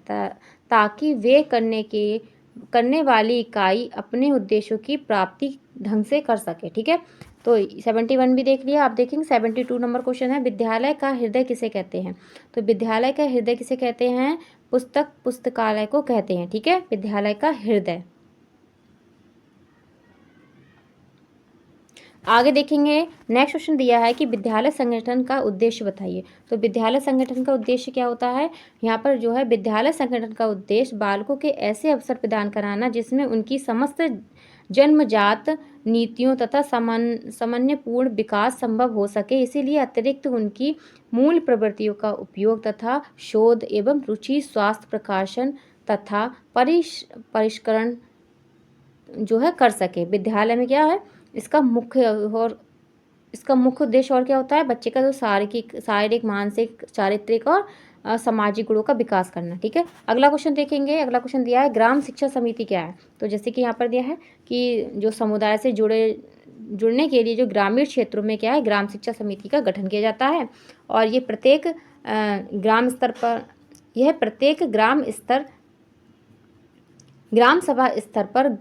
ताकि वे करने वाली इकाई अपने उद्देश्यों की प्राप्ति ढंग से कर सके, ठीक है। तो 71 भी देख लिया। आप देखेंगे 72 नंबर क्वेश्चन है, विद्यालय का हृदय किसे कहते हैं। तो विद्यालय का हृदय किसे कहते हैं, पुस्तकालय को कहते हैं, ठीक है, विद्यालय का हृदय। आगे देखेंगे, नेक्स्ट क्वेश्चन दिया है कि विद्यालय संगठन का उद्देश्य बताइए। तो विद्यालय संगठन का उद्देश्य क्या होता है, यहाँ पर जो है विद्यालय संगठन का उद्देश्य बालकों के ऐसे अवसर प्रदान कराना जिसमें उनकी समस्त जन्मजात नीतियों तथा सामान्यपूर्ण विकास संभव हो सके। इसीलिए अतिरिक्त उनकी मूल प्रवृत्तियों का उपयोग तथा शोध एवं रुचि, स्वास्थ्य, प्रकाशन तथा परिष्करण जो है कर सके। विद्यालय में क्या है, इसका मुख्य उद्देश्य और क्या होता है, बच्चे का जो शारीरिक, मानसिक, चारित्रिक और सामाजिक गुणों का विकास करना, ठीक है। अगला क्वेश्चन देखेंगे, अगला क्वेश्चन दिया है, ग्राम शिक्षा समिति क्या है। तो जैसे कि यहाँ पर दिया है कि जो समुदाय से जुड़ने के लिए जो ग्रामीण क्षेत्रों में क्या है, ग्राम शिक्षा समिति का गठन किया जाता है, और ये प्रत्येक ग्राम सभा स्तर पर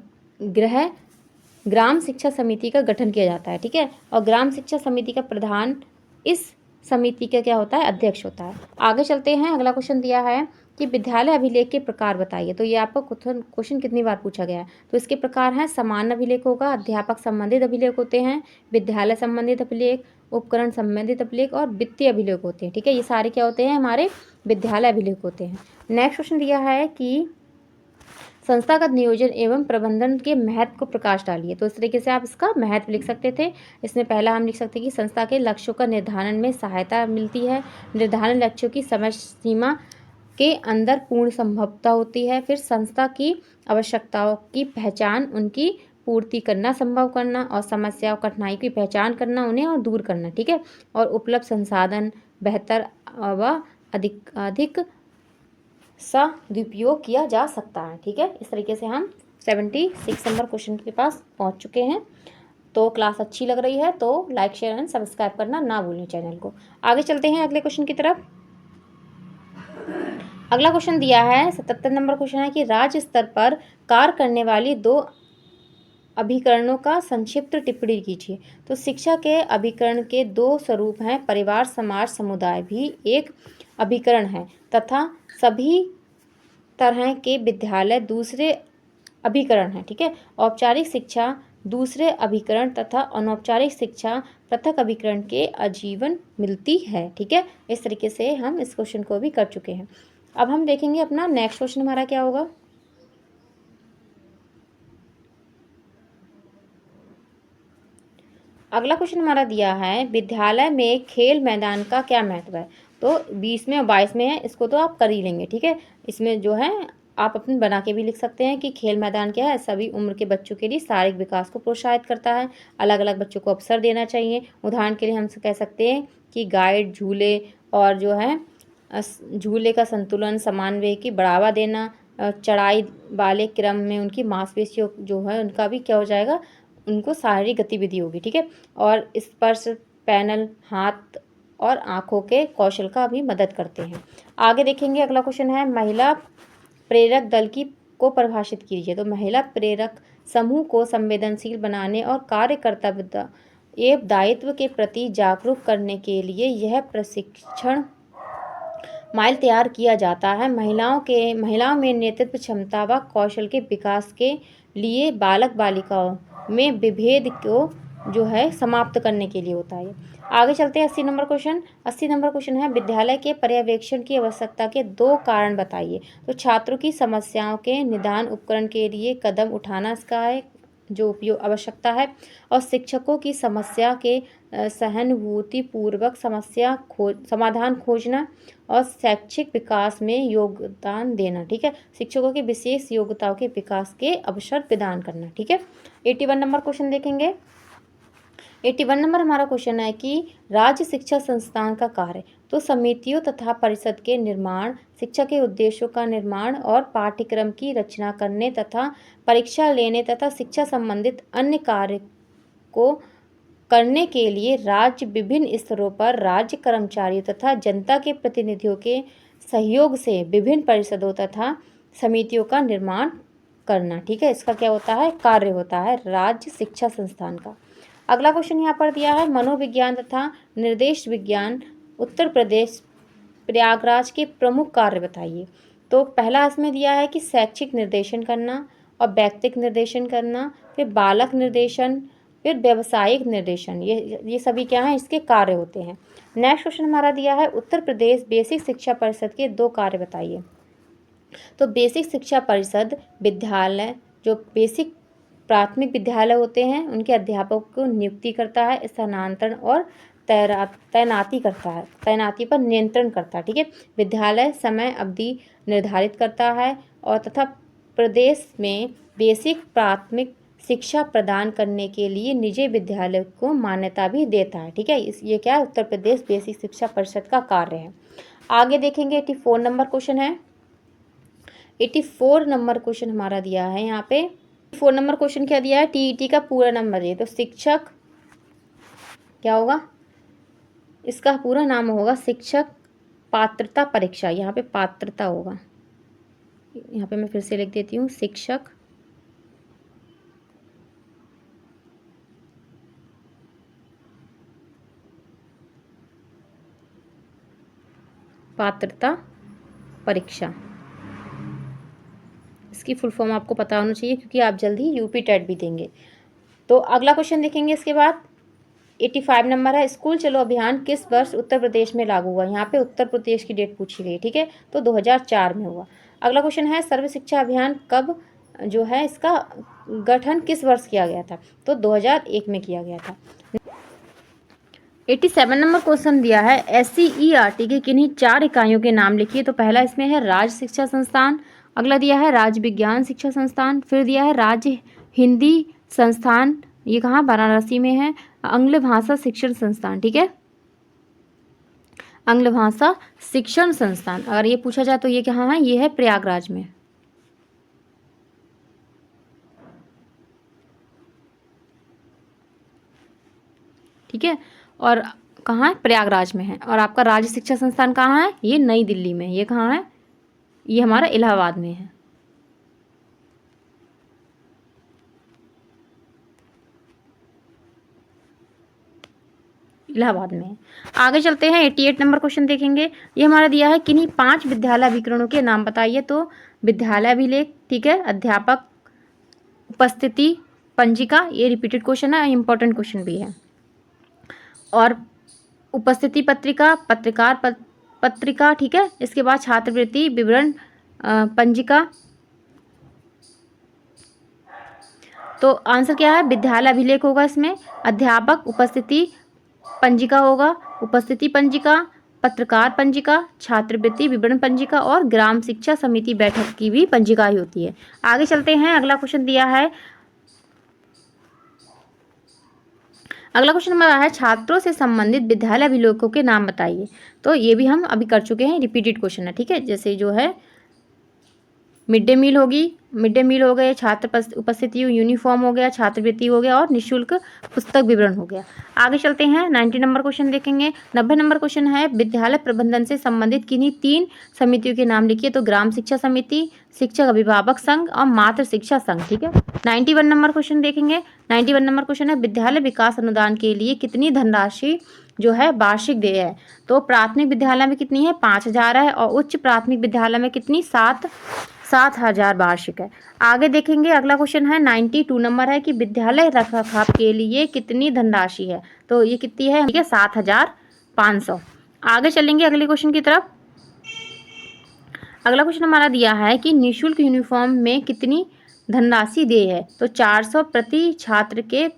ग्राम शिक्षा समिति का गठन किया जाता है, ठीक है। और ग्राम शिक्षा समिति का प्रधान इस समिति का क्या होता है, अध्यक्ष होता है। आगे चलते हैं, अगला क्वेश्चन दिया है कि विद्यालय अभिलेख के प्रकार बताइए। तो ये आपका क्वेश्चन कितनी बार पूछा गया है। तो इसके प्रकार हैं, सामान्य अभिलेख होगा, अध्यापक संबंधित अभिलेख होते हैं, विद्यालय संबंधित अभिलेख, उपकरण संबंधित अभिलेख और वित्तीय अभिलेख होते हैं, ठीक है। ये सारे क्या होते हैं, हमारे विद्यालय अभिलेख होते हैं। नेक्स्ट क्वेश्चन दिया है कि संस्थागत नियोजन एवं प्रबंधन के महत्व को प्रकाश डालिए। तो इस तरीके से आप इसका महत्व लिख सकते थे। इसमें पहला हम लिख सकते हैं कि संस्था के लक्ष्यों का निर्धारण में सहायता मिलती है, निर्धारण लक्ष्यों की समय सीमा के अंदर पूर्ण संभवता होती है। फिर संस्था की आवश्यकताओं की पहचान, उनकी पूर्ति करना, संभव करना, और समस्या और कठिनाई की पहचान करना उन्हें और दूर करना, ठीक है। और उपलब्ध संसाधन बेहतर व अधिक सदुपयोग किया जा सकता है, ठीक है। इस तरीके से हम 76 नंबर क्वेश्चन के पास पहुंच चुके हैं। तो क्लास अच्छी लग रही है तो लाइक शेयर एंड सब्सक्राइब करना ना भूलें चैनल को। आगे चलते हैं अगले क्वेश्चन की तरफ। अगला क्वेश्चन दिया है 77 नंबर क्वेश्चन है कि राज्य स्तर पर कार्य करने वाली 2 अभिकरणों का संक्षिप्त टिप्पणी कीजिए। तो शिक्षा के अभिकरण के 2 स्वरूप हैं। परिवार, समाज, समुदाय भी एक अभिकरण है तथा सभी तरह के विद्यालय दूसरे अभिकरण है, ठीक है। औपचारिक शिक्षा दूसरे अभिकरण तथा अनौपचारिक शिक्षा पृथक अभिकरण के आजीवन मिलती है, ठीक है। इस तरीके से हम इस क्वेश्चन को भी कर चुके हैं। अब हम देखेंगे अपना नेक्स्ट क्वेश्चन हमारा क्या होगा। अगला क्वेश्चन हमारा दिया है विद्यालय में खेल मैदान का क्या महत्व है। तो 20 में और 22 में है, इसको तो आप कर ही लेंगे, ठीक है। इसमें जो है आप अपने बना के भी लिख सकते हैं कि खेल मैदान क्या है, सभी उम्र के बच्चों के लिए शारीरिक विकास को प्रोत्साहित करता है, अलग अलग बच्चों को अवसर देना चाहिए। उदाहरण के लिए हम कह सकते हैं कि गाइड, झूले और जो है झूले का संतुलन, समन्वय की बढ़ावा देना, चढ़ाई वाले क्रम में उनकी मांसपेशियों जो है उनका भी क्या हो जाएगा, उनको शारीरिक गतिविधि होगी, ठीक है। और स्पर्श पैनल हाथ और आँखों के कौशल का भी मदद करते हैं। आगे देखेंगे अगला क्वेश्चन है महिला प्रेरक दल की को परिभाषित कीजिए। तो महिला प्रेरक समूह को संवेदनशील बनाने और कार्यकर्ता एवं दायित्व के प्रति जागरूक करने के लिए यह प्रशिक्षण माइल तैयार किया जाता है। महिलाओं में नेतृत्व क्षमता व कौशल के विकास के लिए बालक बालिकाओं में विभेद को जो है समाप्त करने के लिए होता है। आगे चलते हैं 80 नंबर क्वेश्चन। 80 नंबर क्वेश्चन है विद्यालय के पर्यवेक्षण की आवश्यकता के 2 कारण बताइए। तो छात्रों की समस्याओं के निदान उपकरण के लिए कदम उठाना इसका है जो उपयोग आवश्यकता है, और शिक्षकों की समस्या के सहानुभूतिपूर्वक समाधान खोजना और शैक्षिक विकास में योगदान देना, ठीक है। शिक्षकों की विशेष योग्यताओं के विकास के अवसर प्रदान करना, ठीक है। 81 नंबर क्वेश्चन देखेंगे। 81 नंबर हमारा क्वेश्चन है कि राज्य शिक्षा संस्थान का कार्य। तो समितियों तथा परिषद के निर्माण, शिक्षा के उद्देश्यों का निर्माण और पाठ्यक्रम की रचना करने तथा परीक्षा लेने तथा शिक्षा संबंधित अन्य कार्य को करने के लिए राज्य विभिन्न स्तरों पर राज्य कर्मचारियों तथा जनता के प्रतिनिधियों के सहयोग से विभिन्न परिषदों तथा समितियों का निर्माण करना, ठीक है। इसका क्या होता है, कार्य होता है राज्य शिक्षा संस्थान का। अगला क्वेश्चन यहाँ पर दिया है मनोविज्ञान तथा निर्देश विज्ञान उत्तर प्रदेश प्रयागराज के प्रमुख कार्य बताइए। तो पहला इसमें दिया है कि शैक्षिक निर्देशन करना और व्यक्तिक निर्देशन करना, फिर बालक निर्देशन, फिर व्यावसायिक निर्देशन, ये सभी क्या हैं, इसके कार्य होते हैं। नेक्स्ट क्वेश्चन हमारा दिया है उत्तर प्रदेश बेसिक शिक्षा परिषद के 2 कार्य बताइए। तो बेसिक शिक्षा परिषद विद्यालय जो बेसिक प्राथमिक विद्यालय होते हैं उनके अध्यापकों को नियुक्ति करता है, स्थानांतरण और तैनाती करता है, तैनाती पर नियंत्रण करता है, ठीक है। विद्यालय समय अवधि निर्धारित करता है और तथा प्रदेश में बेसिक प्राथमिक शिक्षा प्रदान करने के लिए निजी विद्यालय को मान्यता भी देता है, ठीक है। ये क्या है, उत्तर प्रदेश बेसिक शिक्षा परिषद का कार्य है। आगे देखेंगे 84 नंबर क्वेश्चन है। 84 नंबर क्वेश्चन हमारा दिया है यहाँ पे। 4 नंबर क्वेश्चन क्या दिया है, टीईटी का पूरा नंबर है। तो शिक्षक क्या होगा, इसका पूरा नाम होगा शिक्षक पात्रता परीक्षा। यहाँ पे पात्रता होगा, यहाँ पे मैं फिर से लिख देती हूँ शिक्षक पात्रता परीक्षा। इसकी फुल फॉर्म आपको पता होना चाहिए क्योंकि आप जल्दी यूपी टेट भी देंगे। तो अगला क्वेश्चन देखेंगे इसके बाद 85 नंबर है स्कूल चलो अभियान किस वर्ष उत्तर प्रदेश में लागू हुआ। यहाँ पे उत्तर प्रदेश की डेट पूछी गई, ठीक है। तो 2004 में हुआ। अगला क्वेश्चन है सर्व शिक्षा अभियान कब जो है इसका गठन किस वर्ष किया गया था। तो 2001 में किया गया था। 87 नंबर क्वेश्चन दिया है SCERT के किन्हीं 4 इकाइयों के नाम लिखिए। तो पहला इसमें है राज्य शिक्षा संस्थान, अगला दिया है राज्य विज्ञान शिक्षा संस्थान, फिर दिया है राज्य हिंदी संस्थान, ये कहाँ वाराणसी में है, आंग्ल भाषा शिक्षण संस्थान, ठीक है, आंग्ल भाषा शिक्षण संस्थान। अगर ये पूछा जाए तो ये कहाँ है, ये है प्रयागराज में, ठीक है, और कहाँ है, प्रयागराज में है। और आपका राज्य शिक्षा संस्थान कहाँ है, ये नई दिल्ली में, ये कहाँ है, ये हमारा इलाहाबाद में है। इलाहाबाद में है। आगे चलते हैं, 88 नंबर क्वेश्चन देखेंगे। ये हमारा दिया है किन्हीं 5 विद्यालय अभिकरणों के नाम बताइए। तो विद्यालय अभिलेख, ठीक है, अध्यापक उपस्थिति पंजिका, ये रिपीटेड क्वेश्चन है, इंपॉर्टेंट क्वेश्चन भी है। और उपस्थिति पत्रिका, पत्रकार पत्रिका, ठीक है, इसके बाद छात्रवृत्ति विवरण पंजिका। तो आंसर क्या है, विद्यालय अभिलेख होगा इसमें, अध्यापक उपस्थिति पंजिका होगा, उपस्थिति पंजिका, पत्रकार पंजिका, छात्रवृत्ति विवरण पंजिका और ग्राम शिक्षा समिति बैठक की भी पंजिका ही होती है। आगे चलते हैं, अगला क्वेश्चन दिया है, अगला क्वेश्चन हमारा है छात्रों से संबंधित विद्यालय अभिलेखों के नाम बताइए। तो ये भी हम अभी कर चुके हैं, रिपीटेड क्वेश्चन है, ठीक है, जैसे जो है मिड डे मील होगी, मिड डे मील हो गए, छात्र उपस्थिति यूनिफॉर्म हो गया, छात्रवृत्ति हो गया और निःशुल्क पुस्तक विवरण हो गया। आगे चलते हैं, 90 नंबर क्वेश्चन देखेंगे। 90 नंबर क्वेश्चन है विद्यालय प्रबंधन से संबंधित किन्हीं 3 समितियों के नाम लिखिए। तो ग्राम शिक्षा समिति, शिक्षक अभिभावक संघ और मातृ शिक्षा संघ, ठीक है। 91 नंबर क्वेश्चन देखेंगे। 91 नंबर क्वेश्चन है विद्यालय विकास अनुदान के लिए कितनी धनराशि जो है वार्षिक देय है। तो प्राथमिक विद्यालय में कितनी है, 5,000 है, और उच्च प्राथमिक विद्यालय में कितनी, 7,000 वार्षिक है। आगे देखेंगे, अगला क्वेश्चन है 92 नंबर है कि विद्यालय रखरखाव के लिए कितनी धनराशि है। तो ये कितनी है, ठीक है, 7,500। आगे चलेंगे अगले क्वेश्चन की तरफ। अगला क्वेश्चन हमारा दिया है कि निःशुल्क यूनिफॉर्म में कितनी धनराशि देय है। तो 400 प्रति छात्र के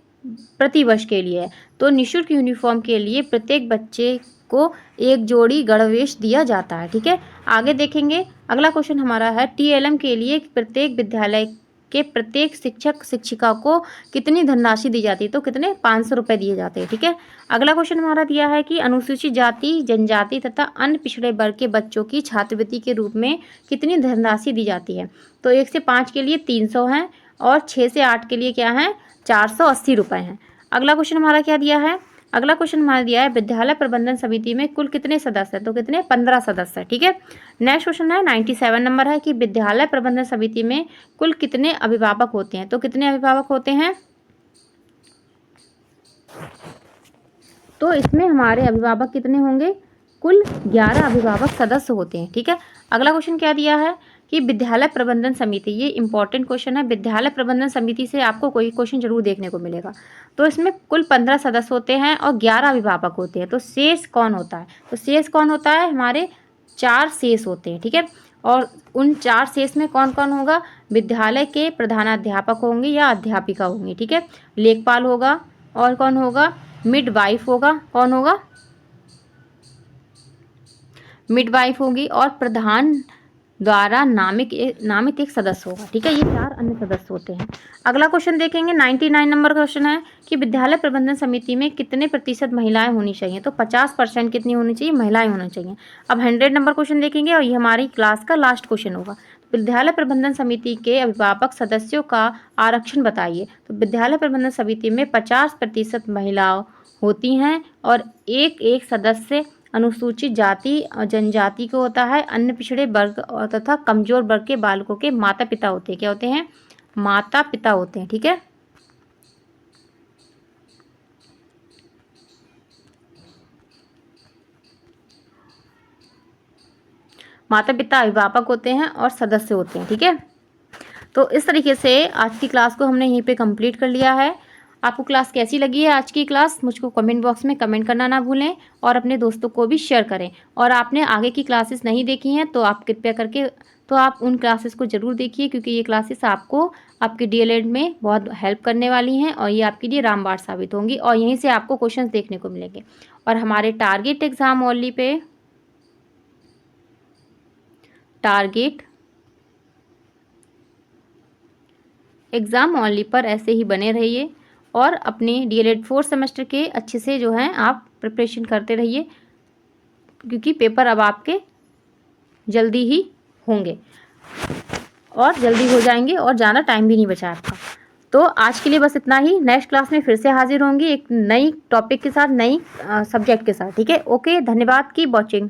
प्रति वर्ष के लिए है। तो निःशुल्क यूनिफॉर्म के लिए प्रत्येक बच्चे को एक जोड़ी गणवेश दिया जाता है, ठीक है। आगे देखेंगे, अगला क्वेश्चन हमारा है TLM के लिए प्रत्येक विद्यालय के प्रत्येक शिक्षक शिक्षिका को कितनी धनराशि दी जाती है। तो कितने, 500 रुपये दिए जाते हैं, ठीक है। अगला क्वेश्चन हमारा दिया है कि अनुसूचित जाति जनजाति तथा अन्य पिछड़े वर्ग के बच्चों की छात्रवृत्ति के रूप में कितनी धनराशि दी जाती है। तो 1 से 5 के लिए 300 हैं और 6 से 8 के लिए क्या है, 480 रुपये हैं। अगला क्वेश्चन हमारा क्या दिया है, अगला क्वेश्चन हमारा दिया है विद्यालय प्रबंधन समिति में कुल कितने सदस्य हैं। तो कितने, 15 सदस्य हैं, ठीक है। नेक्स्ट क्वेश्चन है 97 नंबर है कि विद्यालय प्रबंधन समिति में कुल कितने अभिभावक होते हैं। तो कितने अभिभावक होते हैं, तो इसमें हमारे अभिभावक कितने होंगे, कुल 11 अभिभावक सदस्य होते हैं, ठीक है। अगला क्वेश्चन क्या दिया है कि विद्यालय प्रबंधन समिति, ये इंपॉर्टेंट क्वेश्चन है, विद्यालय प्रबंधन समिति से आपको कोई क्वेश्चन जरूर देखने को मिलेगा। तो इसमें कुल 15 सदस्य होते हैं और 11 अभिभावक होते हैं। तो शेष कौन होता है, तो शेष कौन होता है, हमारे 4 शेष होते हैं, ठीक है। और उन 4 शेष में कौन कौन होगा, विद्यालय के प्रधानाध्यापक होंगे या अध्यापिका होंगी, ठीक है, लेखपाल होगा, और कौन होगा, मिडवाइफ होगा, कौन होगा, मिडवाइफ होगी, और प्रधान द्वारा नामित एक सदस्य होगा, ठीक है। ये 4 अन्य सदस्य होते हैं। अगला क्वेश्चन देखेंगे, 99 नंबर क्वेश्चन है कि विद्यालय प्रबंधन समिति में कितने प्रतिशत महिलाएं होनी चाहिए। तो 50% कितनी होनी चाहिए, महिलाएं होनी चाहिए। अब 100 नंबर क्वेश्चन देखेंगे और ये हमारी क्लास का लास्ट क्वेश्चन होगा। विद्यालय प्रबंधन समिति के अभिभावक सदस्यों का आरक्षण बताइए। तो विद्यालय प्रबंधन समिति में 50% महिलाएं होती हैं और एक सदस्य अनुसूचित जाति और जनजाति को होता है, अन्य पिछड़े वर्ग और तथा कमजोर वर्ग के बालकों के माता पिता होते हैं। क्या होते हैं, माता पिता होते हैं, ठीक है। माता पिता अभिभावक होते हैं और सदस्य होते हैं, ठीक है। तो इस तरीके से आज की क्लास को हमने यहीं पे कंप्लीट कर लिया है। आपको क्लास कैसी लगी है आज की क्लास, मुझको कमेंट बॉक्स में कमेंट करना ना भूलें और अपने दोस्तों को भी शेयर करें। और आपने आगे की क्लासेस नहीं देखी हैं तो आप कृपया करके तो आप उन क्लासेस को ज़रूर देखिए, क्योंकि ये क्लासेस आपको आपके डीएलएड में बहुत हेल्प करने वाली हैं और ये आपके लिए रामबाण साबित होंगी और यहीं से आपको क्वेश्चंस देखने को मिलेंगे। और हमारे target exam only pay target exam only पर ऐसे ही बने रहिए और अपने डीएलएड 4th सेमेस्टर के अच्छे से जो है आप प्रिपरेशन करते रहिए, क्योंकि पेपर अब आपके जल्दी ही होंगे और जल्दी हो जाएंगे और ज़्यादा टाइम भी नहीं बचा आपका। तो आज के लिए बस इतना ही। नेक्स्ट क्लास में फिर से हाजिर होंगी एक नई टॉपिक के साथ, नई सब्जेक्ट के साथ। ठीक है, ओके, धन्यवाद, कीप वॉचिंग।